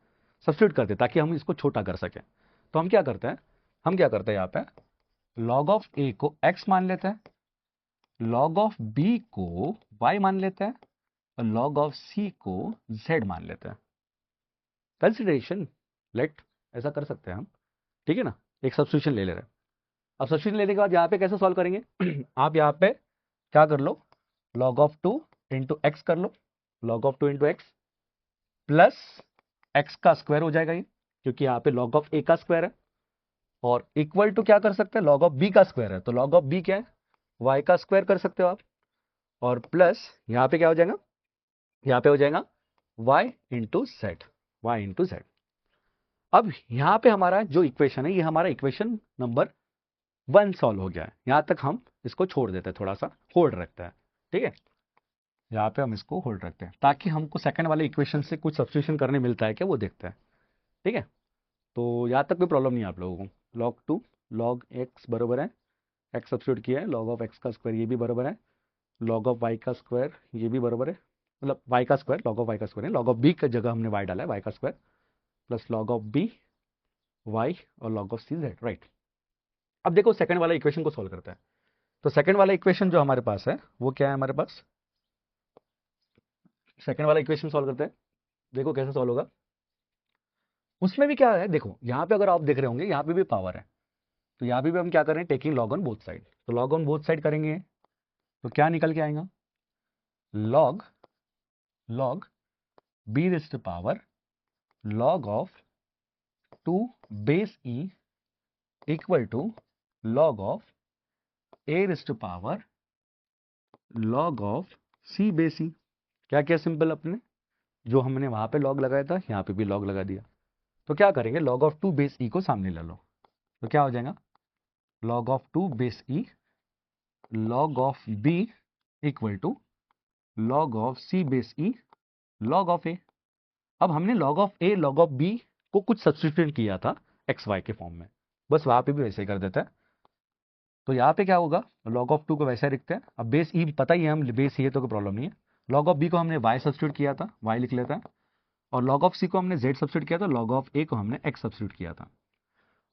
सब्स्टिट्यूट करते हैं ताकि हम इसको छोटा कर सकें। तो हम क्या करते हैं यहाँ पे log ऑफ a को x मान लेते हैं, log ऑफ b को y मान लेते हैं, और log ऑफ c को z मान लेते हैं। कंसिडरेशन लेट, ऐसा कर सकते हैं हम, ठीक है ना, एक सब्स्टिट्यूशन ले रहे हैं। अब सब्स्टिट्यूशन लेने के बाद यहाँ पे कैसे सॉल्व करेंगे आप यहाँ पे क्या कर लो, log ऑफ 2 इंटू एक्स कर लो, log of 2 into x plus x का स्क्वायर हो जाएगा ये, क्योंकि यहाँ पे log ऑफ a का स्क्वायर है, और इक्वल टू क्या कर सकते हैं, log ऑफ b का स्क्वायर है, तो log ऑफ b क्या है, y का स्क्वायर कर सकते हो आप, और प्लस यहाँ पे क्या हो जाएगा, यहाँ पे हो जाएगा y इंटू जेड। अब यहाँ पे हमारा जो इक्वेशन है, ये हमारा इक्वेशन नंबर 1 सॉल्व हो गया है। यहाँ तक हम इसको छोड़ देते हैं, थोड़ा सा होल्ड रखते हैं, ठीक है, यहाँ पे हम इसको होल्ड रखते हैं ताकि हमको सेकंड वाले इक्वेशन से कुछ सब्स्टिट्यूशन करने मिलता है क्या, वो देखते हैं, ठीक है। तो यहाँ तक कोई प्रॉब्लम नहीं है आप लोगों को, log 2 log x बराबर है, x सब्स्टिट्यूट किया है, log ऑफ x का स्क्वायर ये भी बराबर है, log ऑफ y का स्क्वायर ये भी बराबर है, मतलब y का स्क्वायर, log ऑफ y का स्क्वायर है, log ऑफ b की जगह हमने y डाला है, y का square plus log of b y और log of c z, right. अब देखो सेकंड वाला इक्वेशन को सॉल्व करते हैं। तो सेकंड वाला इक्वेशन जो हमारे पास है वो क्या है, हमारे पास सेकंड वाला इक्वेशन सॉल्व करते हैं, देखो कैसे सॉल्व होगा। उसमें भी क्या है, देखो यहाँ पे अगर आप देख रहे होंगे यहाँ पे भी पावर है, तो यहाँ पे भी हम क्या कर रहे हैं, taking log on both side, तो लॉग ऑन बोथ साइड करेंगे तो क्या निकल के आएगा, log B raised to power log of 2 base e equal to log of a raised to power log of c base e। क्या क्या simple, अपने जो हमने वहां पे log लगाया था यहाँ पे भी log लगा दिया, तो क्या करेंगे, log ऑफ 2 बेस e को सामने ले लो, तो क्या हो जाएगा, log of 2 base e log of b equal to log of c base e log of a। अब हमने log of a log of b को कुछ सब्स्टिट्यूट किया था एक्स वाई के फॉर्म में, बस वहां पे भी वैसे ही कर देते हैं। तो यहाँ पे क्या होगा, log ऑफ 2 को वैसे लिखते हैं, अब बेस ई पता ही है, हम बेस ही है तो कोई प्रॉब्लम नहीं है। log ऑफ b को हमने y सब्स्टिट्यूट किया था, y लिख लेते हैं, और log ऑफ c को हमने z सब्स्टिट्यूट किया था, log ऑफ a को हमने x सब्स्टिट्यूट किया था।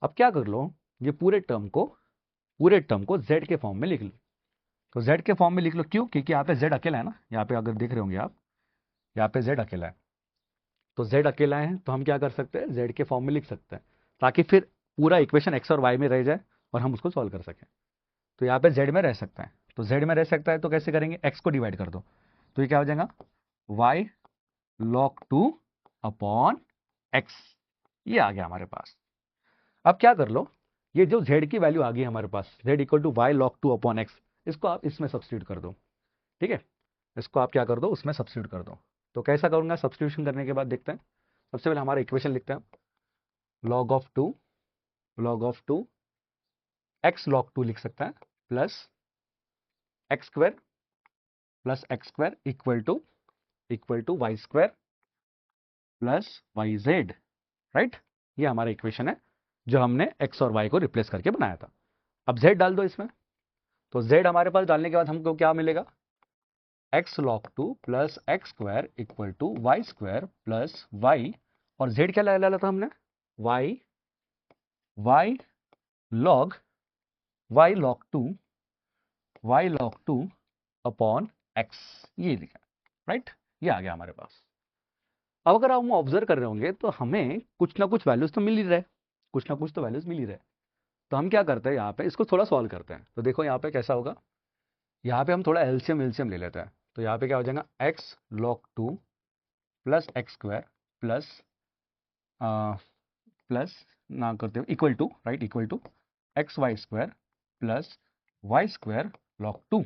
अब क्या कर लो, ये पूरे टर्म को z के फॉर्म में लिख लो, तो z के फॉर्म में लिख लो, क्यों, क्योंकि यहाँ पे z अकेला है ना, यहाँ पे अगर देख रहे होंगे आप, यहाँ पे z अकेला है, तो z अकेला है तो हम क्या कर सकते हैं, z के फॉर्म में लिख सकते हैं, ताकि फिर पूरा इक्वेशन x और y में रह जाए और हम उसको सॉल्व कर सकें। तो यहाँ पे z में रह सकता है, तो z में रह सकता है तो कैसे करेंगे, x को डिवाइड कर दो, तो ये क्या हो जाएगा, y log 2 अपॉन x, ये आ गया हमारे पास। अब क्या कर लो, ये जो z की वैल्यू आ गई हमारे पास, z equal to Y log 2 upon X, इसको आप इसमें सब्स्टिट्यूट कर दो, ठीक है, इसको आप क्या कर दो, उसमें सब्स्टिट्यूट कर दो। तो कैसा करूंगा, सब्स्टिट्यूशन करने के बाद देखते हैं। सबसे पहले हमारा इक्वेशन लिखते हैं, log ऑफ 2 x log 2 लिख सकता है, plus X square equal to equal to Y square plus Y Z, right. ये हमारा इक्वेशन है जो हमने एक्स और वाई को रिप्लेस करके बनाया था। अब जेड डाल दो इसमें, तो जेड हमारे पास डालने के बाद हमको क्या मिलेगा, X log two plus X square equal to Y square plus Y, और जेड क्या डाला था हमने, Y Y log Y log two upon X, ये लिखा, राइट। ये आ गया हमारे पास। अब अगर हम ऑब्जर्व कर रहे होंगे तो हमें कुछ ना कुछ वैल्यूज तो मिल ही रहे, कुछ ना कुछ तो वैल्यूज मिल ही रहे। तो हम क्या करते हैं, यहाँ पे इसको थोड़ा सॉल्व करते हैं। तो देखो यहाँ पे कैसा होगा, यहाँ पे हम थोड़ा एलसीएम एलसीएम ले लेते हैं। तो यहाँ पे क्या हो जाएगा, X log two plus X square plus plus ना करते हुए equal to, right, equal to X Y square plus Y square log two,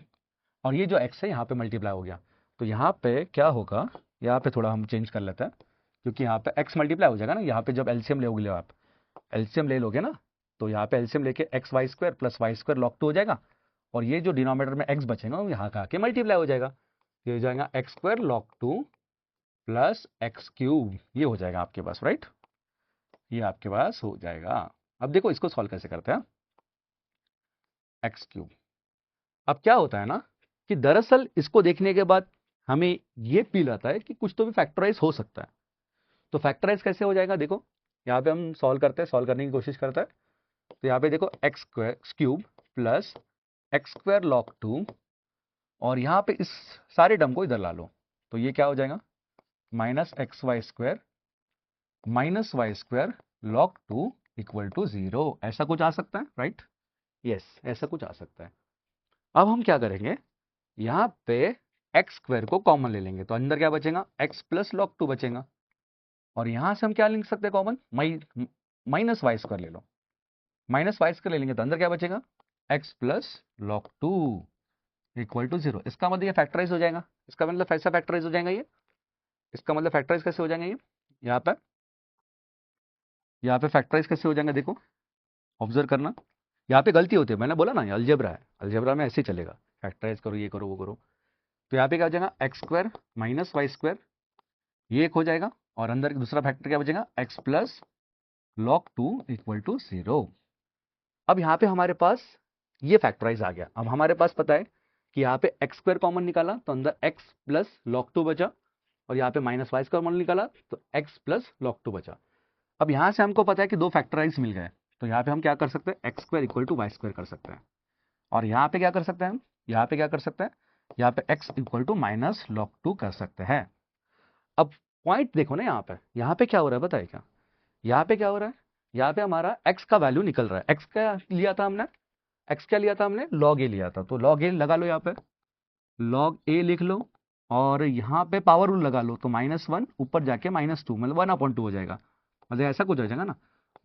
और ये जो x है यहाँ पे मल्टीप्लाई हो गया। तो यहाँ पे क्या होगा, यहाँ पे थोड़ा हम चेंज कर लेते हैं, क्योंकि यहाँ पे x मल्टीप्लाई हो जाएगा ना। यहाँ पे जब एलसीएम लोगे आप, एलसीएम ले लोगे ना, तो यहाँ पे एलसीएम लेके X Y square plus Y square log two हो जाएगा, और ये जो डिनोमिनेटर में x बचेगा वो यहाँ का आके मल्टीप्लाई हो जाएगा। ये हो जाएगा X square log two plus x cube, ये हो जाएगा आपके पास, राइट। ये आपके पास हो जाएगा। अब देखो इसको सॉल्व कैसे करते हैं, एक्स क्यूब। अब क्या होता है ना कि दरअसल इसको देखने के बाद हमें ये फील आता है कि कुछ तो भी फैक्टराइज हो सकता है। तो फैक्टराइज कैसे हो जाएगा, देखो यहाँ पे हम सॉल्व करते हैं, सॉल्व करने की कोशिश करते हैं। तो यहाँ पे देखो x square cube plus X square log two, और यहाँ पे इस सारे टर्म को इधर ला लो, तो ये क्या हो जाएगा, minus Y square log two equal to 0। ऐसा कुछ आ सकता है, राइट। यस, ऐसा कुछ आ सकता है। अब हम क्या करेंगे, यहाँ पे एक्स स्क्वायर को कॉमन ले लेंगे, तो अंदर क्या बचेगा, एक्स प्लस लॉग टू बचेगा, और यहां से हम क्या लिख सकते हैं कॉमन, माइनस वाई स्क्वायर ले लो, माइनस वाई स्क्वायर ले लेंगे तो अंदर क्या बचेगा, X plus log two equal to 0। इसका मतलब ये फैक्टराइज हो जाएगा, इसका मतलब ऐसा फैक्टराइज हो जाएगा ये, इसका मतलब फैक्टराइज कैसे हो जाएंगे ये, यहाँ पे फैक्टराइज कैसे हो जाएंगे, देखो ऑब्जर्व करना, यहाँ पे गलती होती है, मैंने बोला ना ये अलजेब्रा है, अलजेब्रा में ऐसे ही चलेगा, फैक्टराइज करो, ये करो वो करो। तो यहाँ पे क्या हो जाएगा, X square minus Y square, ये एक हो जाएगा, और अंदर दूसरा फैक्टर क्या बचेगा, X plus log two equal to 0। अब यहाँ पे हमारे पास ये फैक्टराइज आ गया। अब हमारे पास पता है कि यहाँ पे एक्स स्क्वायर कॉमन निकाला तो अंदर एक्स प्लस लॉग टू बचा, और यहाँ पे माइनस वाई स्क्वायर कॉमन निकाला तो एक्स प्लस लॉग टू बचा। अब यहाँ से हमको पता है कि दो फैक्टराइज मिल गए, तो यहाँ पे हम क्या कर सकते हैं, X square equal to Y square कर सकते हैं, और यहाँ पे क्या कर सकते हैं हम, यहाँ पे क्या कर सकते हैं, यहाँ पे X equal to minus log two कर सकते हैं। अब पॉइंट देखो ना, यहाँ पे क्या हो रहा है बताइए, क्या यहाँ पे क्या हो रहा है, यहाँ पे हमारा x का वैल्यू निकल रहा है। x क्या लिया था हमने, x क्या लिया था हमने, log a लिया था, तो log a लगा लो, यहाँ पे log a लिख लो, और यहाँ पे पावर रूल लगा लो, तो -1 ऊपर जाके -2 मतलब 1/2 हो जाएगा, मतलब ऐसा कुछ हो जाएगा ना,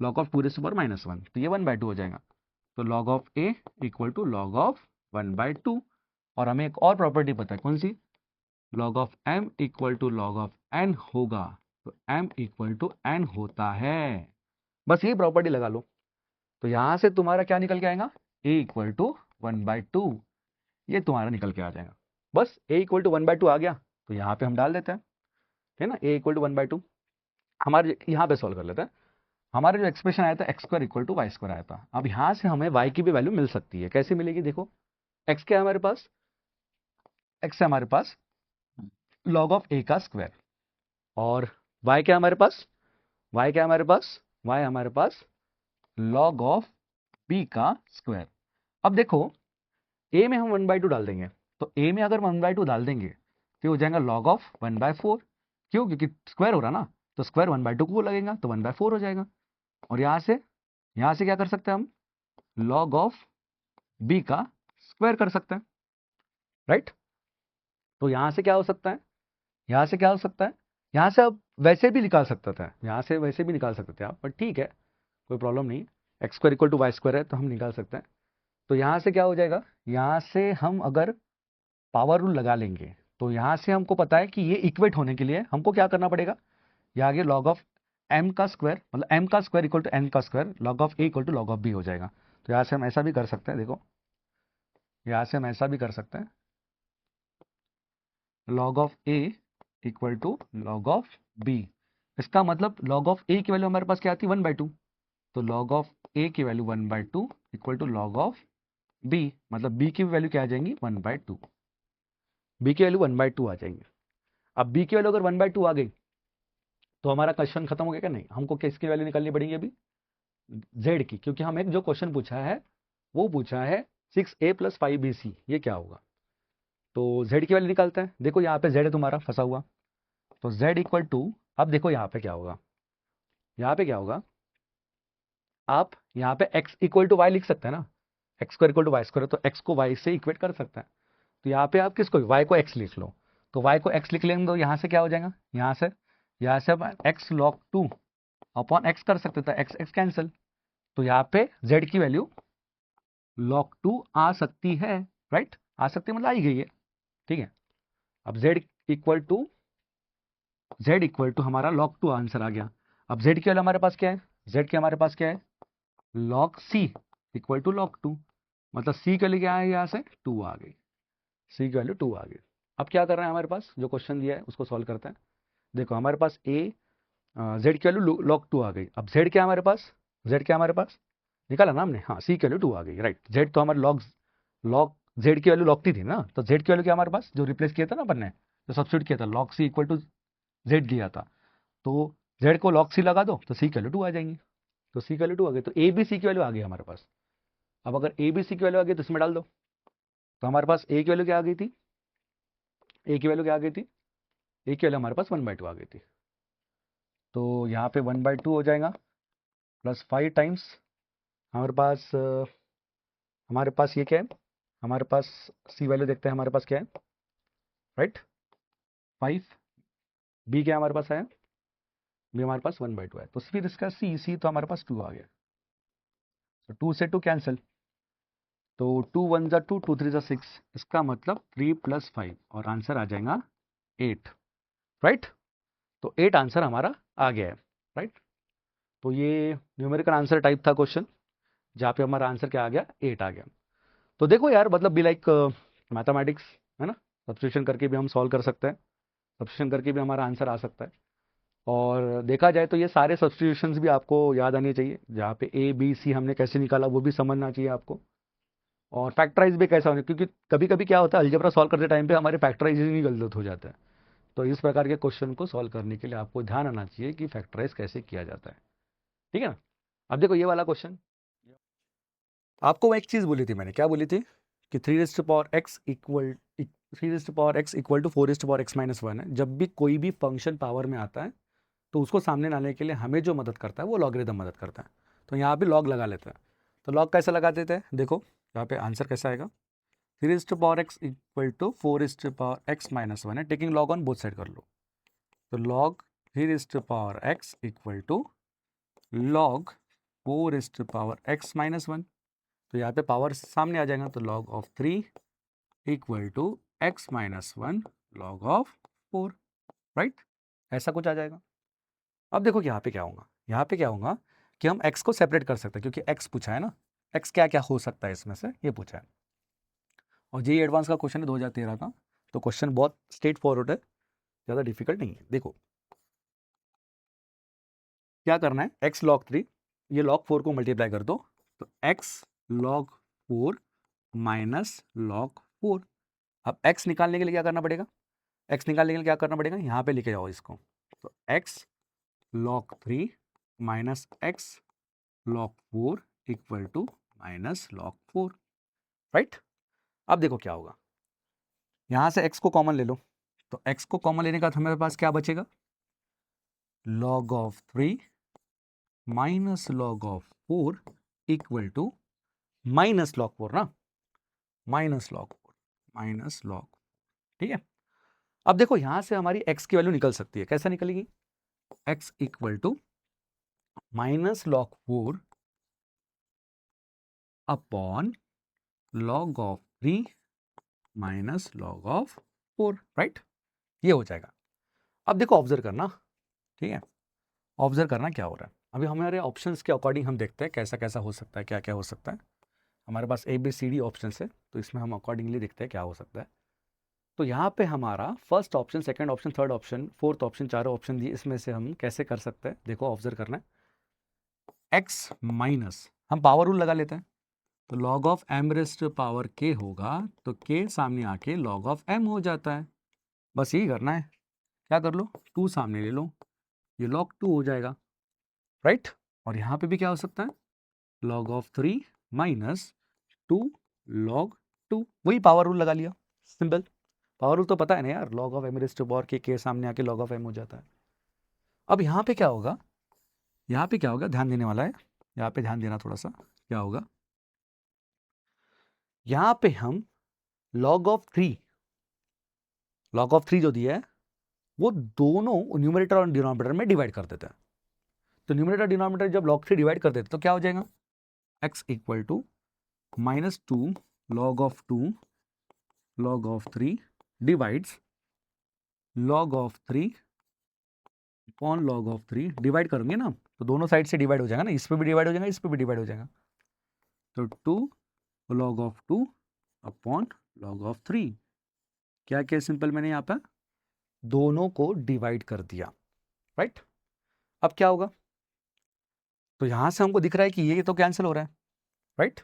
log ऑफ 2 -1, तो ये 1/2 हो जाएगा। तो log of a equal to log of 1/2, और हमें एक और प्रॉपर्टी पता है, कौन सी, log of m equal to log of n होगा, तो m इक्वल टू n होता है, बस ये प्रॉपर्टी लगा लो। तो यहां से तुम्हारा क्या निकल के आएगा, a इक्वल टू 1/2, ये तुम्हारा निकल के आ जाएगा। बस a इक्वल टू 1/2 आ गया, तो यहाँ पे हम डाल देते हैं, है ना, a इक्वल टू 1/2। हमारे यहाँ पे सॉल्व कर लेते हैं। हमारा जो एक्सप्रेशन आया था X square equal to Y square आया था। अब यहाँ से हमें y की भी वैल्यू मिल सकती है, कैसे मिलेगी, देखो x क्या है हमारे पास, x है हमारे पास log ऑफ a का स्क्वायर, और y क्या है हमारे पास, y क्या है हमारे पास, y हमारे पास log ऑफ b का स्क्वायर। अब देखो a में हम 1/2 डाल देंगे, तो a में अगर 1/2 डाल देंगे तो हो जाएगा log ऑफ 1/4, क्यों, क्योंकि स्क्वायर हो रहा ना, तो स्क्वायर 1/2 को लगेगा तो 1/4 हो जाएगा। और यहाँ से क्या कर सकते हैं हम, log ऑफ b का स्क्वायर कर सकते हैं, राइट। तो यहाँ से क्या हो सकता है, यहाँ से क्या हो सकता है, यहाँ से आप वैसे भी निकाल सकता था, यहाँ से वैसे भी निकाल सकते थे आप, पर ठीक है कोई प्रॉब्लम नहीं, X square equal to Y square है तो हम निकाल सकते हैं। तो यहाँ से क्या हो जाएगा, यहाँ से हम अगर पावर रूल लगा लेंगे, तो यहाँ से हमको पता है कि ये इक्वेट होने के लिए हमको क्या करना पड़ेगा, ये आगे log ऑफ m का स्क्वायर, मतलब m का स्क्वायर इक्वल टू n का square, log of a equal to log of b हो जाएगा। तो यहाँ से हम ऐसा भी कर सकते हैं, देखो यहाँ से हम ऐसा भी कर सकते हैं, log of a equal to log of B. इसका मतलब लॉग ऑफ ए की वैल्यू हमारे पास क्या आती है 1/2, तो लॉग ऑफ ए की value 1/2 equal to log of B, मतलब बी की वैल्यू क्या आ जाएंगी 1/2, बी की वैल्यू 1/2 आ जाएंगी। अब बी की वैल्यू अगर 1/2 आ गई तो हमारा क्वेश्चन खत्म हो गया क्या? नहीं, हमको किसकी वैल्यू निकालनी पड़ेगी अभी? जेड की, क्योंकि हम एक जो क्वेश्चन पूछा है वो पूछा है 6a + 5bc, ये क्या होगा? तो जेड की वैल्यू निकालते हैं। देखो यहाँ पे जेड है तुम्हारा फंसा हुआ, तो जेड इक्वल टू, अब देखो यहाँ पे क्या होगा, यहाँ पे क्या होगा, आप यहाँ पे x इक्वल टू वाई लिख सकते हैं ना, x² equal to Y square, तो x को y से इक्वेट कर सकते हैं। तो यहाँ पे आप किसको, y को x लिख लो, तो y को x लिख लेंगे तो यहाँ से क्या हो जाएगा, यहाँ से आप x log 2 अपॉन x कर सकते थे, x कैंसिल, तो यहाँ पे z की वैल्यू log 2 आ सकती है, राइट, आ सकती है मतलब आई गई है, ठीक है। अब z इक्वल टू हमारा log 2 आंसर आ गया। अब z की वैल्यू हमारे पास क्या है, z की हमारे पास क्या है log c equal to log 2, मतलब c की वैल्यू क्या है, यहाँ से 2 आ गई, c की वैल्यू 2 आ गई। अब क्या कर रहे हैं, हमारे पास जो क्वेश्चन दिया है उसको सॉल्व करते हैं। देखो हमारे पास z की वैल्यू log 2 आ गई। अब z क्या है हमारे पास, z क्या है हमारे पास, निकाला ना हमने, हाँ, c की वैल्यू 2 आ गई, राइट। z तो हमारे log z की वैल्यू log थी ना, तो z की वैल्यू क्या हमारे पास, जो रिप्लेस किया था ना अपन ने, जो सब्स्टिट्यूट किया था, log c equal to z लिया था, तो z को log c लगा दो तो c की वैल्यू 2 आ जाएंगी, तो c की वैल्यू 2 आ गई, तो a b c की वैल्यू आ गई हमारे पास। अब अगर a b c की वैल्यू आ गई तो इसमें डाल दो, तो हमारे पास a की वैल्यू क्या आ गई थी, a की वैल्यू क्या आ गई थी, a की वैल्यू हमारे पास 1/2 आ गई थी, तो यहाँ पे 1/2 हो जाएगा प्लस 5 टाइम्स हमारे पास ये क्या है, हमारे पास सी वैल्यू देखते हैं हमारे पास क्या है, राइट, 5, बी क्या हमारे पास है, बी हमारे पास 1/2 है, तो फिर इसका सी तो हमारे पास 2 आ गया, तो 2 से 2 कैंसिल, तो 2 1 जा 2, 2 3 जा 6, इसका मतलब 3 + 5 और आंसर आ जाएगा 8, राइट। तो 8 आंसर हमारा आ गया है, राइट। तो ये न्यूमेरिकल आंसर टाइप था क्वेश्चन, जहाँ पे हमारा आंसर क्या आ गया, 8 आ गया। तो देखो यार, मतलब बी लाइक मैथमेटिक्स है ना, सब्स्टिट्यूशन करके भी हम सॉल्व कर सकते हैं, सब्स्टिट्यूशन करके भी हमारा आंसर आ सकता है। और देखा जाए तो ये सारे सब्स्टिट्यूशंस भी आपको याद आने चाहिए, जहाँ पे ए बी सी हमने कैसे निकाला वो भी समझना चाहिए आपको, और फैक्टराइज भी कैसा होना, क्योंकि कभी कभी क्या होता है अलजेब्रा सॉल्व करते टाइम पे हमारे फैक्टराइजेशन ही गलत हो जाता है, तो इस प्रकार के क्वेश्चन को सॉल्व करने के लिए आपको ध्यान आना चाहिए कि फैक्टराइज कैसे किया जाता है, ठीक है ना। अब देखो ये वाला क्वेश्चन, आपको एक चीज़ बोली थी मैंने, क्या बोली थी कि 3x equal 3x to 4x-1 है। जब भी कोई भी फंक्शन पावर में आता है तो उसको सामने लाने के लिए हमें जो मदद करता है वो लॉगरिदम मदद करता है, तो यहाँ पे लॉग लगा लेते हैं। तो लॉग कैसे लगा देते हैं, देखो यहाँ पे आंसर कैसा आएगा, 3x इक्वल टू 4x-1 है, taking log on both side कर लो, तो log 3x equal to log 4x-1, तो यहाँ पे पावर सामने आ जाएगा, तो log of 3 equal to x-1 log of 4, right, ऐसा कुछ आ जाएगा। अब देखो यहाँ पे क्या होगा, यहाँ पे क्या होगा कि हम x को सेपरेट कर सकते हैं, क्योंकि x पूछा है ना, x क्या क्या हो सकता है इसमें से, ये पूछा है, और जेईई एडवांस का क्वेश्चन है 2013 का, तो क्वेश्चन बहुत स्ट्रेट फॉरवर्ड है, ज़्यादा डिफिकल्ट नहीं है। देखो क्या करना है, x log 3, ये log 4 को मल्टीप्लाई कर दो, तो x log 4 माइनस log 4। अब x निकालने के लिए क्या करना पड़ेगा, x निकालने के लिए क्या करना पड़ेगा, यहाँ पे लेके जाओ इसको, तो x log 3 minus x log 4 equal to minus log 4, right. अब देखो क्या होगा, यहाँ से x को कॉमन ले लो, तो x को कॉमन लेने का हमारे पास क्या बचेगा, log of 3 minus log of 4 equal to minus log 4 ना, माइनस log 4, माइनस log, ठीक है। अब देखो यहां से हमारी x की वैल्यू निकल सकती है, कैसा निकलेगी, x equal to minus log 4 upon log of 3 minus log of 4, right, ये हो जाएगा। अब देखो ऑब्जर्व करना, ठीक है, ऑब्जर्व करना क्या हो रहा है, अभी हमारे ऑप्शंस के अकॉर्डिंग हम देखते हैं कैसा कैसा हो सकता है, क्या क्या हो सकता है। हमारे पास ABCD ऑप्शन है, तो इसमें हम अकॉर्डिंगली देखते हैं क्या हो सकता है। तो यहाँ पे हमारा first option, second option, third option, fourth option, चारों ऑप्शन दिए, इसमें से हम कैसे कर सकते हैं, देखो ऑब्जर्व करना है। x माइनस, हम पावर रूल लगा लेते हैं, तो log of m rest power k होगा, तो k सामने आके लॉग ऑफ m हो जाता है। बस यही करना है, क्या कर लो, 2 सामने ले लो, ये log 2 हो जाएगा, राइट। और यहाँ पे भी क्या हो सकता है, log ऑफ 3 माइनस 2 log 2, वही पावर रूल लगा लिया, सिंपल। पावर रूल तो पता है ना यार, log of m rest power k सामने आके लॉग ऑफ m हो जाता है। अब यहाँ पे क्या होगा, यहाँ पे क्या होगा, ध्यान देने वाला है, यहाँ पे ध्यान देना थोड़ा सा, क्या होगा, यहाँ पे हम log ऑफ 3, log ऑफ 3 जो दिया है वो दोनों न्यूमरेटर और डिनोमिनेटर में डिवाइड कर देते हैं। तो न्यूमरेटर डिनोमिनेटर जब log 3 डिवाइड कर देते तो क्या हो जाएगा, x equal to -2 log of 2 log of 3 divides log of 3 upon log of 3, divide करेंगे ना तो दोनों साइड से डिवाइड हो जाएगा ना, इस पे भी डिवाइड हो जाएगा, इस पे भी डिवाइड हो जाएगा, तो 2 log of 2 upon log of 3, क्या किया सिंपल, मैंने यहाँ पर दोनों को डिवाइड कर दिया, राइट। अब क्या होगा, तो यहां से हमको दिख रहा है कि ये तो कैंसिल हो रहा है, राइट।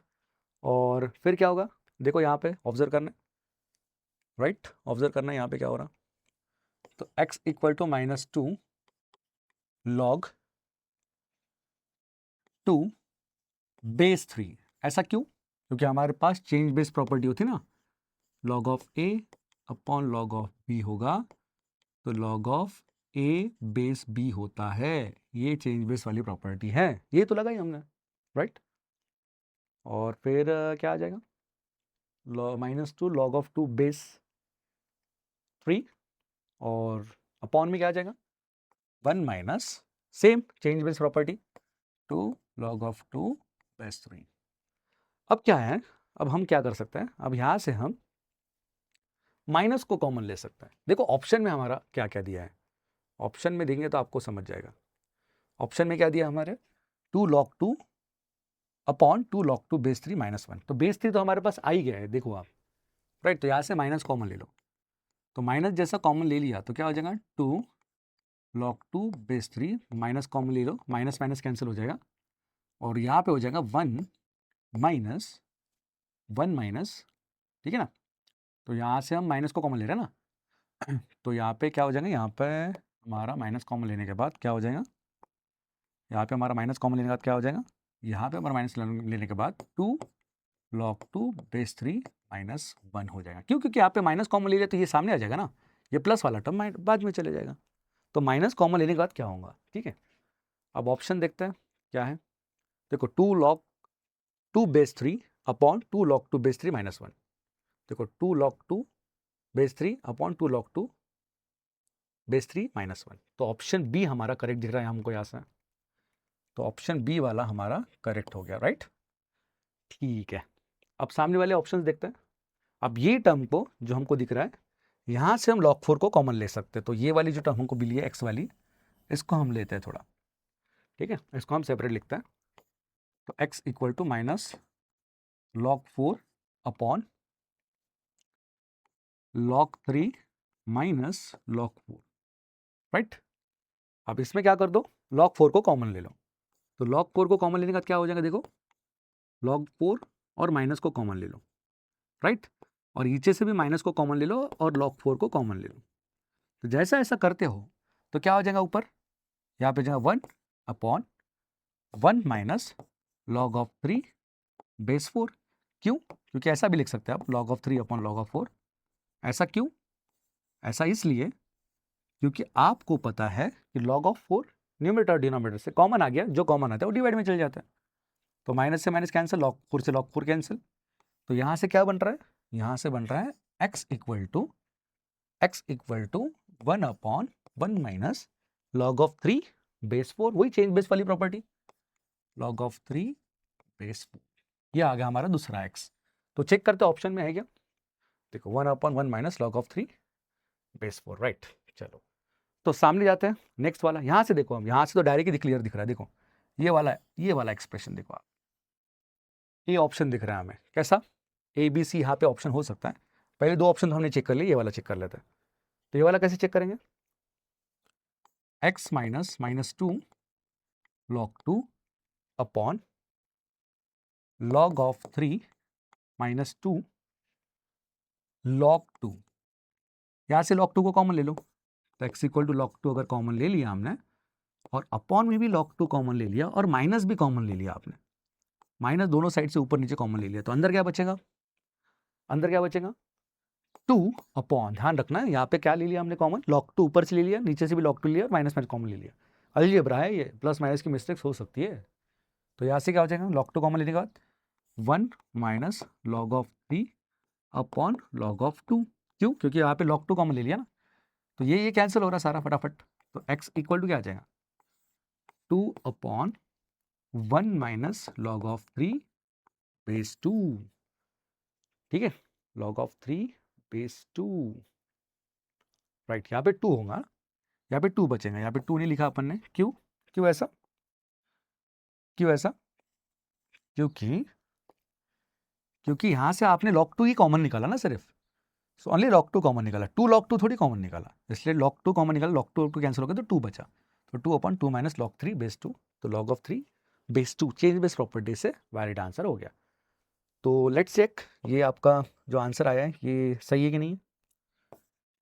और फिर क्या होगा, देखो यहाँ पे ऑब्जर्व करना है, राइट, ऑब्जर्व करना है यहाँ पे क्या हो रहा, तो x equal to -2 log 2 base 3, ऐसा क्यों, क्योंकि हमारे पास चेंज बेस प्रॉपर्टी होती ना, log of a upon log of b होगा, तो log of a base b होता है, ये चेंज बेस वाली प्रॉपर्टी है, ये तो लगाई हमने, राइट। और फिर क्या आ जाएगा, -2 log ऑफ 2 बेस 3, और अपॉन में क्या आ जाएगा 1 minus, same change base property, 2 log of 2 base 3। अब क्या है, अब हम क्या कर सकते हैं, अब यहाँ से हम माइनस को कॉमन ले सकते हैं। देखो ऑप्शन में हमारा क्या क्या दिया है, ऑप्शन में देंगे तो आपको समझ जाएगा। ऑप्शन में क्या दिया हमारे, 2 log 2 अपॉन 2 log 2 बेस 3 -1, तो बेस 3 तो हमारे पास आ ही गया है, देखो आप, राइट। तो यहाँ से माइनस कॉमन ले लो, तो माइनस जैसा कॉमन ले लिया तो क्या हो जाएगा, 2 log 2 बेस 3, माइनस कॉमन ले लो, माइनस माइनस कैंसिल हो जाएगा, और यहाँ पे हो जाएगा 1 माइनस 1 माइनस, ठीक है ना। तो यहाँ से हम माइनस को कॉमन ले रहे हैं ना, तो यहाँ पे क्या हो जाएगा, यहाँ पे हमारा माइनस कॉमन लेने के बाद क्या हो जाएगा, यहाँ पे हमारा माइनस कॉमन लेने के बाद क्या हो जाएगा, यहाँ पे हमारा माइनस लेने के बाद 2 log 2 बेस 3 -1 हो जाएगा। क्यों, क्योंकि यहाँ पे माइनस कॉमन ले लिया तो ये सामने आ जाएगा ना, ये प्लस वाला टर्म बाद में चले जाएगा, तो माइनस कॉमन लेने के बाद क्या होगा, ठीक है। अब ऑप्शन देखते हैं क्या है, देखो 2 log 2 base 3 upon 2 log 2 base 3 -1, देखो 2 log 2 base 3 upon 2 log 2 base 3 -1, तो ऑप्शन बी हमारा करेक्ट दिख रहा है हमको यहाँ से, तो ऑप्शन बी वाला हमारा करेक्ट हो गया, राइट। ठीक है, अब सामने वाले ऑप्शंस देखते हैं। अब ये टर्म को जो हमको दिख रहा है, यहाँ से हम log 4 को कॉमन ले सकते हैं, तो ये वाली जो टर्म हमको मिली है एक्स वाली, इसको हम लेते हैं थोड़ा, ठीक है, इसको हम सेपरेट लिखते हैं, तो x equal to minus log 4 upon log 3 minus log 4, right. अब इसमें क्या कर दो, log 4 को कॉमन ले लो, तो log 4 को कॉमन लेने का क्या हो जाएगा, देखो log 4 और माइनस को कॉमन ले लो, राइट, और नीचे से भी माइनस को कॉमन ले लो और log 4 को कॉमन ले लो, तो जैसा ऐसा करते हो तो क्या हो जाएगा, ऊपर यहाँ पे जाएगा 1 अपॉन 1 माइनस log ऑफ 3 बेस 4, क्यों, क्योंकि ऐसा भी लिख सकते हैं आप, log of 3 upon log of 4, ऐसा क्यों, ऐसा इसलिए क्योंकि आपको पता है कि log ऑफ 4 न्यूमरेटर डिनोमिनेटर से कॉमन आ गया, जो कॉमन आता है वो डिवाइड में चल जाता है, तो माइनस से माइनस कैंसिल, log 4 से log 4 कैंसिल, तो यहाँ से क्या बन रहा है, यहाँ से बन रहा है x इक्वल टू 1 अपॉन 1 माइनस log ऑफ 3 बेस 4, वही चेंज बेस वाली प्रॉपर्टी, log ऑफ 3 बेस 4, ये आ गया हमारा दूसरा x। तो चेक करते ऑप्शन में है क्या, देखो 1 अपॉन 1 minus log of 3 base 4, right. चलो तो सामने जाते हैं नेक्स्ट वाला, यहाँ से देखो, हम यहाँ से तो डायरेक्टली क्लियर दिख रहा है, देखो ये वाला एक्सप्रेशन देखो आप, ये ऑप्शन दिख रहा है हमें, कैसा, ए बी सी यहाँ पे ऑप्शन हो सकता है, पहले दो ऑप्शन तो हमने चेक कर लिए, ये वाला चेक कर लेते हैं। तो ये वाला कैसे चेक करेंगे? x minus minus two log 2 upon log of 3 minus 2 log 2। यहाँ से log 2 को कॉमन ले लो, तो x इक्वल टू log 2 अगर कॉमन ले लिया हमने, और अपॉन में भी log 2 कॉमन ले लिया, और माइनस भी कॉमन ले लिया आपने, माइनस दोनों साइड से ऊपर नीचे कॉमन ले लिया, तो अंदर क्या बचेगा? अंदर क्या बचेगा? 2 अपॉन, ध्यान रखना है यहाँ पे क्या ले लिया हमने कॉमन, log 2 ऊपर से ले लिया, नीचे से भी log 2 लिया, और माइनस में कॉमन ले लिया। अलजेब्रा है ये, प्लस माइनस की मिस्टेक्स हो सकती है। तो यहाँ से क्या हो जाएगा? log 2 कॉमन लेने के बाद 1 minus log of 3 upon log of 2। क्यों? क्योंकि यहाँ पे log 2 कॉमन ले लिया ना, तो ये कैंसिल हो रहा है सारा फटाफट। तो x इक्वल टू क्या आ जाएगा? 2 upon 1 minus log of 3 base 2। ठीक है, log ऑफ 3 बेस 2, राइट। यहाँ पे 2 होगा, यहाँ पे 2 बचेगा, यहाँ पे 2 नहीं लिखा अपन ने। क्यों? क्यों ऐसा? क्यों ऐसा? क्योंकि यहाँ से आपने log 2 ही कॉमन निकाला ना सिर्फ, सो ओनली log 2 कॉमन निकाला, 2 log 2 थोड़ी कॉमन निकाला, इसलिए log 2 कॉमन निकाला, log 2 कैंसिल हो गया तो 2 बचा। तो 2 अपॉन 2 माइनस log 3 बेस 2, तो log of 3 base 2 change base property से वैलिड आंसर हो गया। तो लेट्स चेक ये आपका जो आंसर आया है ये सही है कि नहीं है।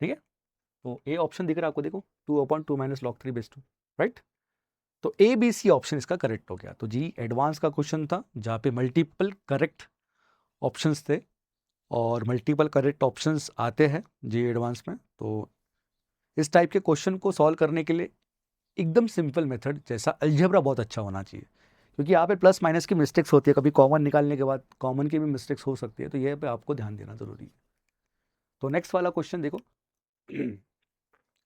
ठीक है, तो ए ऑप्शन दिख रहा है आपको, देखो 2 upon 2 minus log 3 base 2, right. तो ए बी सी ऑप्शन इसका करेक्ट हो गया। तो जी एडवांस का क्वेश्चन था जहाँ पे मल्टीपल करेक्ट ऑप्शंस थे, और मल्टीपल करेक्ट ऑप्शंस आते हैं जी एडवांस में। तो इस टाइप के क्वेश्चन को सॉल्व करने के लिए एकदम सिंपल मेथड जैसा अलजेब्रा बहुत अच्छा होना चाहिए, क्योंकि यहाँ पे प्लस माइनस की मिस्टेक्स होती है, कभी कॉमन निकालने के बाद कॉमन की भी मिस्टेक्स हो सकती है, तो ये पे आपको ध्यान देना जरूरी है। तो नेक्स्ट वाला क्वेश्चन देखो।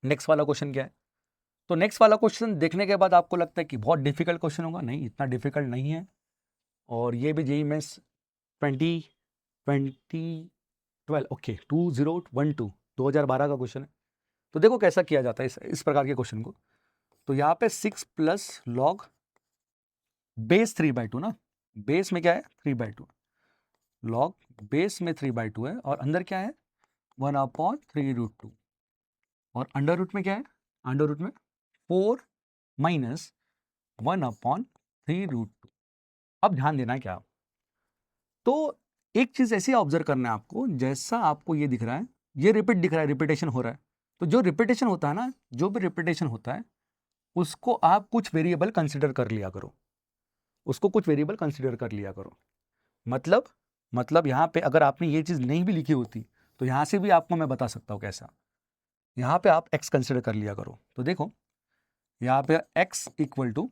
नेक्स्ट वाला क्वेश्चन क्या है? तो नेक्स्ट वाला क्वेश्चन देखने के बाद आपको लगता है कि बहुत डिफिकल्ट क्वेश्चन होगा, नहीं इतना डिफिकल्ट नहीं है, और ये भी जेईई मेंस 2012 ओके 2012 का क्वेश्चन है। तो देखो कैसा किया जाता है इस प्रकार के क्वेश्चन को। तो यहाँ पे 6 प्लस लॉग बेस 3/2 ना, बेस में क्या है 3/2, लॉग बेस में 3/2 है, और अंदर क्या है 1/3√2, और अंडर रूट में क्या है, अंडर रूट में 4 माइनस 1/3√2। अब ध्यान देना है क्या, तो एक चीज ऐसे ऑब्जर्व करना है आपको, जैसा आपको ये दिख रहा है, ये रिपीट दिख रहा है, रिपीटेशन हो रहा है। तो जो रिपीटेशन होता है ना, जो भी रिपीटेशन होता है उसको आप कुछ वेरिएबल कंसिडर कर लिया करो, उसको कुछ वेरिएबल कंसिडर कर लिया करो। मतलब यहाँ पे अगर आपने ये चीज नहीं भी लिखी होती तो यहाँ से भी आपको मैं बता सकता हूँ कैसा। यहाँ पे आप x कंसिडर कर लिया करो। तो देखो यहाँ पे x इक्वल टू,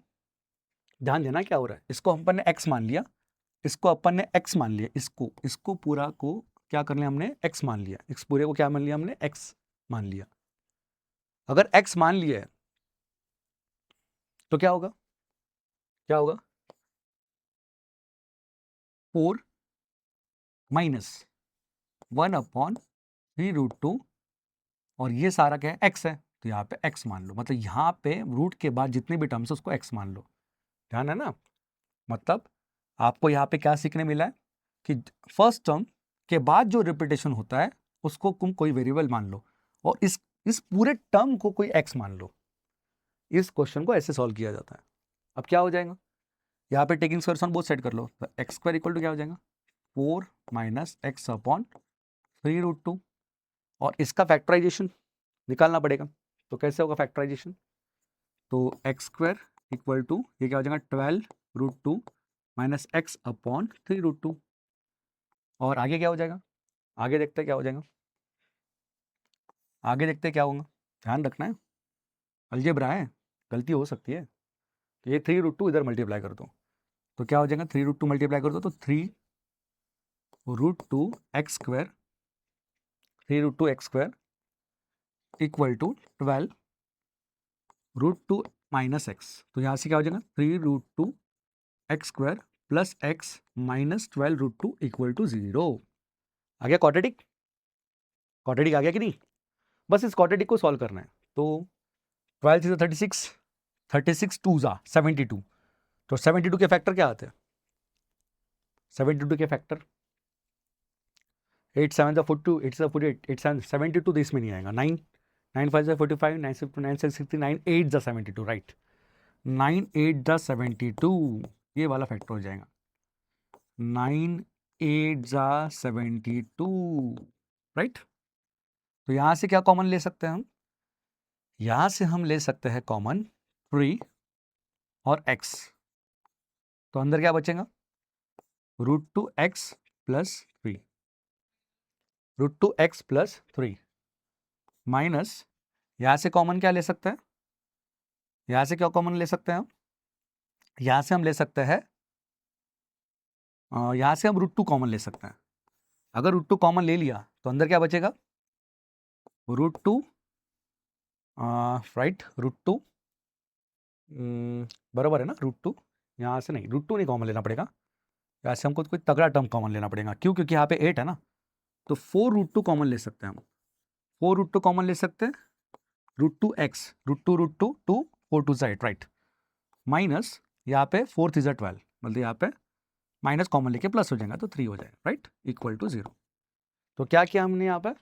ध्यान देना क्या हो रहा है, इसको अपन ने x मान लिया, इसको अपन ने x मान लिया, इसको पूरा को क्या कर लिया हमने, x मान लिया, इस पूरे को क्या मान लिया हमने, x मान लिया। अगर x मान लिया है तो क्या होगा, क्या होगा 4 माइनस 1/3√2, और ये सारा क्या है x है, तो यहाँ पे x मान लो, मतलब यहाँ पे रूट के बाद जितने भी टर्म्स है उसको x मान लो। ध्यान है ना, मतलब आपको यहाँ पे क्या सीखने मिला है कि फर्स्ट टर्म के बाद जो रिपीटेशन होता है उसको तुम कोई वेरिएबल मान लो, और इस पूरे टर्म को कोई x मान लो। इस क्वेश्चन को ऐसे सॉल्व किया जाता है। अब क्या हो जाएगा, यहाँ पे taking square on both side कर लो, तो एक्स स्क्वायर इक्वल टू क्या हो जाएगा 4 माइनस एक्स अपॉन 3√2, और इसका फैक्टराइजेशन निकालना पड़ेगा। तो कैसे होगा फैक्टराइजेशन, तो एक्स स्क्वायर इक्वल टू ये क्या हो जाएगा 12√2 माइनस एक्स अपॉन 3√2, और आगे क्या हो जाएगा, आगे देखते हैं क्या हो जाएगा, आगे देखते हैं क्या होगा। ध्यान रखना है अलजेब्रा है, गलती हो सकती है। तो ये 3√2 इधर मल्टीप्लाई कर दो, तो क्या हो जाएगा 3√2 मल्टीप्लाई कर दो तो 3√2 x square, 3√2 x square equal to 12√2 minus x. तो यहाँ से क्या हो जाएगा 3√2 x square plus x minus 12√2 equal to 0। आ गया क्वाड्रेटिक, क्वाड्रेटिक आ गया कि नहीं, बस इस क्वाड्रेटिक को सॉल्व करना है। तो 12 से 36, 36 2 जा 72, तो 72 के फैक्टर क्या आते हैं, 72 के फैक्टर 8 7 42, 8 48, 8 7 72 तो इसमें नहीं आएगा। 9 9 5 45, 9 6 9 6 69, 8 72, राइट। 9 8 72, ये वाला फैक्टर हो जाएगा। 9 8 72, राइट। तो यहां से क्या कॉमन ले सकते हैं हम? यहां से हम ले सकते हैं कॉमन 3 और x। तो अंदर क्या बचेगा? √2x plus 3, √2x plus 3 minus, यहां से कॉमन क्या ले सकते हैं? यहां से क्या कॉमन ले सकते हैं हम? यहां से हम ले सकते हैं, यहां से हम √2 कॉमन ले सकते हैं। अगर √2 कॉमन ले लिया तो अंदर क्या बचेगा? √2, राइट, √2 बराबर है ना, √2। यहाँ से नहीं, √2 नहीं कॉमन लेना पड़ेगा, यहाँ से हमको कोई तगड़ा टर्म कॉमन लेना पड़ेगा। क्यों? क्योंकि यहाँ पे 8 है ना, तो 4√2 कॉमन ले सकते हैं हम। 4√2 कॉमन ले सकते हैं, √2x, √2 2 4 2 8, राइट। माइनस यहाँ पे 4 3 12, मतलब यहाँ पे माइनस कॉमन लेके प्लस हो जाएगा तो 3 हो जाएगा, राइट, इक्वल टू 0। तो क्या किया हमने यहाँ पे?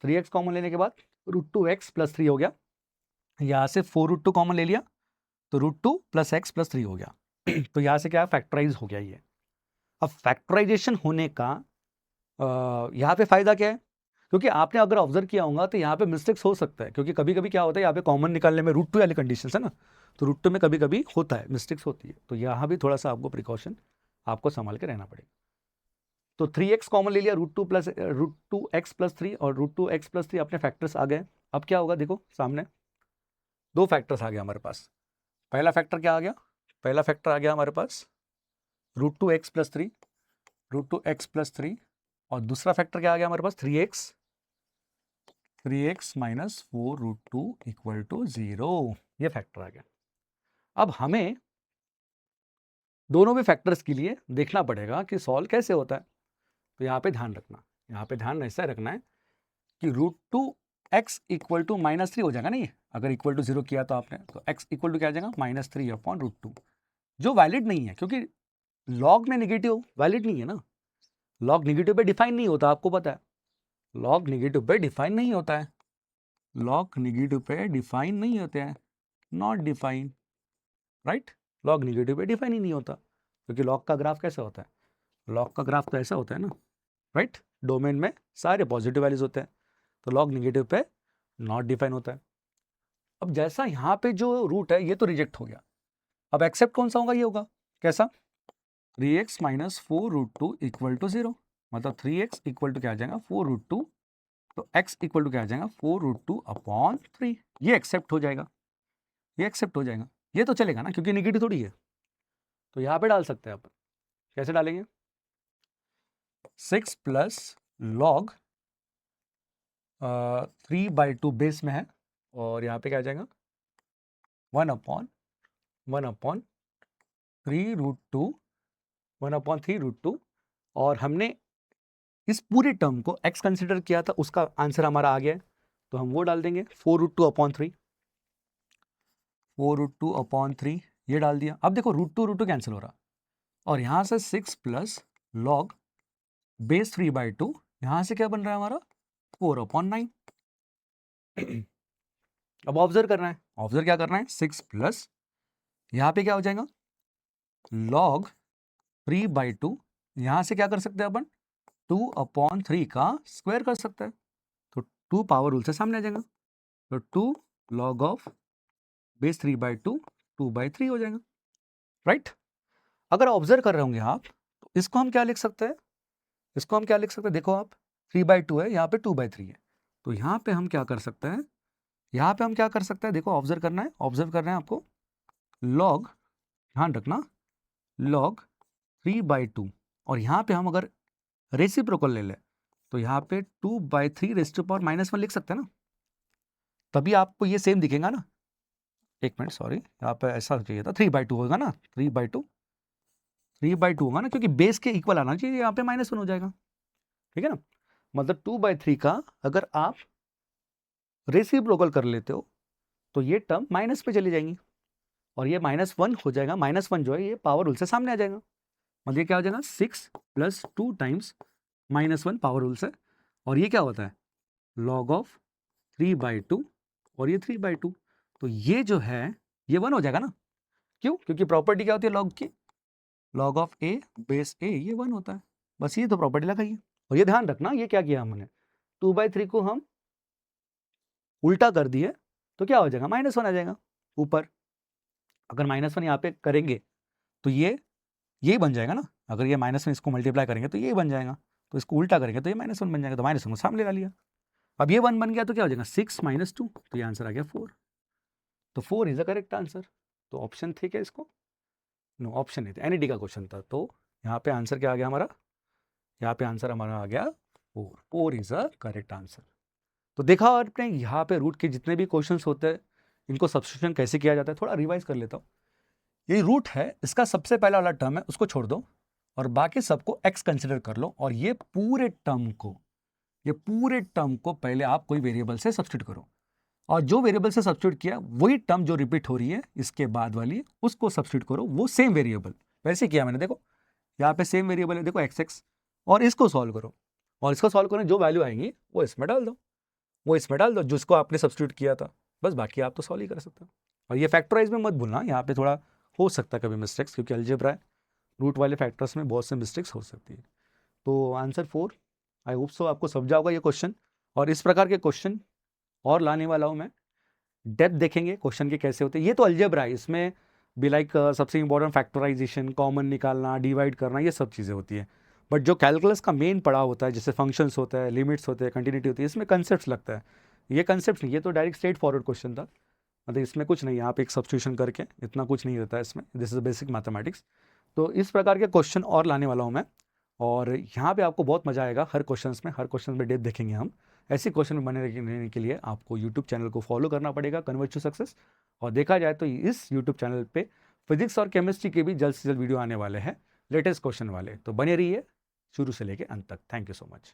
3x कॉमन लेने के बाद √2x प्लस 3 हो गया। यहाँ से 4√2 कॉमन ले लिया तो √2 प्लस x प्लस 3 हो गया। तो यहाँ से क्या फैक्टराइज हो गया ये। अब फैक्टराइजेशन होने का यहाँ पे फायदा क्या है? क्योंकि आपने अगर ऑब्जर्व किया होगा तो यहाँ पे मिस्टेक्स हो सकता है, क्योंकि कभी कभी क्या होता है यहाँ पे कॉमन निकालने में √2 वाली कंडीशन है ना, तो √2 में कभी कभी होता है, मिस्टेक्स होती है। तो यहाँ भी थोड़ा सा आपको प्रिकॉशन आपको संभाल के रहना पड़ेगा। तो 3x कॉमन ले लिया, √2x प्लस 3 और √2x प्लस 3 अपने फैक्टर्स आ गए। अब क्या होगा? देखो सामने दो फैक्टर्स आ गया हमारे पास। पहला फैक्टर क्या आ गया? पहला फैक्टर आ गया हमारे पास √2x प्लस 3, √2x प्लस 3, और दूसरा फैक्टर क्या आ गया हमारे पास? 3x माइनस 4√2 इक्वल टू 0, ये फैक्टर आ गया। अब हमें दोनों भी फैक्टर्स के लिए देखना पड़ेगा कि सॉल्व कैसे होता है। तो यहाँ पे ध्यान रखना, यहाँ पे ध्यान ऐसा रखना है कि √2x इक्वल टू -3 हो जाएगा ना ये, अगर इक्वल टू 0 किया तो आपने, तो x इक्वल टू क्या आ जाएगा? -3/√2, जो वैलिड नहीं है, क्योंकि लॉग में नेगेटिव वैलिड नहीं है ना। लॉग नेगेटिव पे डिफाइन नहीं होता, आपको पता है, लॉग नेगेटिव पे डिफाइन नहीं होता है, लॉग नेगेटिव पे डिफाइन नहीं होते हैं, not define, right. Log negative पे डिफाइन ही नहीं होता, क्योंकि लॉग का ग्राफ कैसा होता है? लॉग का ग्राफ तो ऐसा होता है ना, राइट, डोमेन में सारे पॉजिटिव वैल्यूज होते हैं, तो लॉग नेगेटिव पे नॉट डिफाइन होता है। अब जैसा यहाँ पे जो रूट है ये तो रिजेक्ट हो गया, अब एक्सेप्ट कौन सा होगा? ये होगा कैसा? 3x माइनस 4√2 इक्वल टू 0, मतलब 3x इक्वल टू क्या आ जाएगा? 4√2, तो x इक्वल टू क्या आ जाएगा? 4√2/3, ये एक्सेप्ट हो जाएगा, ये एक्सेप्ट हो जाएगा, ये तो चलेगा ना, क्योंकि निगेटिव थोड़ी है। तो यहाँ पे डाल सकते हैं आप, कैसे डालेंगे? 6 प्लस लॉग 3/2 बेस में है, और यहाँ पे क्या आ जाएगा? 1/3√2, 1/3√2, और हमने इस पूरे टर्म को x कंसिडर किया था, उसका आंसर हमारा आ गया है, तो हम वो डाल देंगे 4√2/3, 4√2/3 ये डाल दिया। अब देखो √2 कैंसिल हो रहा, और यहाँ से 6 प्लस लॉग बेस 3/2, यहाँ से क्या बन रहा है हमारा? 4/9। अब ऑब्जर्व करना है, ऑब्जर्व क्या करना है? 6 प्लस यहाँ पे क्या हो जाएगा? लॉग 3/2, यहाँ से क्या कर सकते हैं अपन? 2/3 का स्क्वायर कर सकते हैं, तो 2 पावर रूल से सामने आ जाएगा, तो 2 लॉग ऑफ बेस 3/2 2/3 हो जाएगा, राइट। अगर ऑब्जर्व कर रहे होंगे आप, तो इसको हम क्या लिख सकते हैं? इसको हम क्या लिख सकते हैं? देखो आप, 3/2 है, यहाँ पे 2/3 है, तो यहाँ पे हम क्या कर सकते हैं? यहाँ पे हम क्या कर सकते हैं? देखो ऑब्जर्व करना है, ऑब्जर्व करना है आपको, लॉग, ध्यान रखना, लॉग 3/2, और यहाँ पे हम अगर रेसिप्रोकल ले लें तो यहाँ पे 2/3 रेज़ टू पावर -1 लिख सकते हैं ना, तभी आपको ये सेम दिखेगा ना। एक मिनट, सॉरी, यहाँ पे ऐसा चाहिए था, 3/2 होगा ना, 3/2 होगा ना, क्योंकि बेस के इक्वल आना चाहिए, यहाँ पे -1 हो जाएगा, ठीक है ना। मतलब 2/3 का अगर आप रेसिप्रोकल कर लेते हो तो ये टर्म माइनस पे चली जाएंगी, और ये -1 हो जाएगा, -1 जो है ये पावर रूल से सामने आ जाएगा, मतलब ये क्या हो जाएगा? 6 + 2 टाइम्स -1 पावर रूल से, और ये क्या होता है log ऑफ 3/2 और ये 3/2, तो ये जो है ये 1 हो जाएगा ना। क्यों? क्योंकि प्रॉपर्टी क्या होती है लॉग की, log of a base a, ये 1 होता है। बस ये तो प्रॉपर्टी लगाइए। और ये ध्यान रखना, ये क्या किया हमने, 2/3 को हम उल्टा कर दिए तो क्या हो जाएगा, -1 आ जाएगा ऊपर। अगर -1 यहाँ पे करेंगे तो ये यही बन जाएगा ना। अगर ये -1 इसको मल्टीप्लाई करेंगे तो यही बन जाएगा, तो इसको उल्टा करेंगे तो ये -1 बन जाएगा, तो -1 को सामने ला लिया। अब ये 1 बन गया तो क्या हो जाएगा 6 - 2, तो ये आंसर आ गया 4। तो 4 इज द करेक्ट आंसर। तो ऑप्शन थे क्या इसको, नो ऑप्शन नहीं थे, एनईटी का क्वेश्चन था। तो यहाँ पे आंसर क्या आ गया हमारा, यहाँ पे आंसर हमारा आ गया 4। 4 इज अ करेक्ट आंसर। तो देखा आपने यहाँ पे रूट के जितने भी क्वेश्चंस होते हैं इनको सब्स्टिट्यूशन कैसे किया जाता है, थोड़ा रिवाइज कर लेता हूँ। ये रूट है, इसका सबसे पहला वाला टर्म है उसको छोड़ दो और बाकी सबको x कंसिडर कर लो, और ये पूरे टर्म को पहले आप कोई वेरिएबल से सब्स्टिट्यूट करो, और जो वेरिएबल से सब्स्टिट्यूट किया वही टर्म जो रिपीट हो रही है इसके बाद वाली उसको सब्स्टिट्यूट करो, वो सेम वेरिएबल। वैसे किया मैंने, देखो यहाँ पे सेम वेरिएबल है, देखो x, और इसको सॉल्व करो, और इसको सॉल्व करो, जो वैल्यू आएंगी वो इसमें डाल दो, जिसको आपने सब्स्टिट्यूट किया था, बस। बाकी आप तो सॉल्व ही कर सकते हो। और ये फैक्टराइज में मत भूलना, यहाँ पे थोड़ा हो सकता है कभी मिस्टेक्स, क्योंकि अलजेब्रा है, रूट वाले फैक्टर्स में बहुत से मिस्टेक्स हो सकती है। तो आंसर 4, आई होप सो आपको समझा होगा ये क्वेश्चन। और इस प्रकार के क्वेश्चन और लाने वाला हूँ मैं, डेप्थ देखेंगे क्वेश्चन के कैसे होते हैं। ये तो अलजेब्रा है, इसमें भी लाइक सबसे इंपॉर्टेंट फैक्टराइजेशन, कॉमन निकालना, डिवाइड करना, ये सब चीज़ें होती है। बट जो कैलकुलस का मेन पड़ाव होता है, जैसे फंक्शंस होता है, लिमिट्स होते हैं, कंटिन्यूटी होती है, इसमें कंसेप्ट लगता है। ये कंसेप्ट नहीं, ये तो डायरेक्ट स्ट्रेट फॉरवर्ड क्वेश्चन था, मतलब इसमें कुछ नहीं, यहाँ पे एक सब्स्टिट्यूशन करके इतना कुछ नहीं रहता है इसमें। This is basic mathematics. तो इस प्रकार के क्वेश्चन और लाने वाला हूँ मैं, और यहाँ पे आपको बहुत मजा आएगा। हर क्वेश्चन में डेप्थ देखेंगे हम। ऐसे क्वेश्चन में बने रहने के लिए आपको यूट्यूब चैनल को फॉलो करना पड़ेगा, कन्वर्ट टू सक्सेस। और देखा जाए तो इस यूट्यूब चैनल पे फिजिक्स और केमिस्ट्री के भी जल्द से जल्द वीडियो आने वाले हैं, लेटेस्ट क्वेश्चन वाले। तो बने रहिए शुरू से लेके अंत तक। Thank you so much.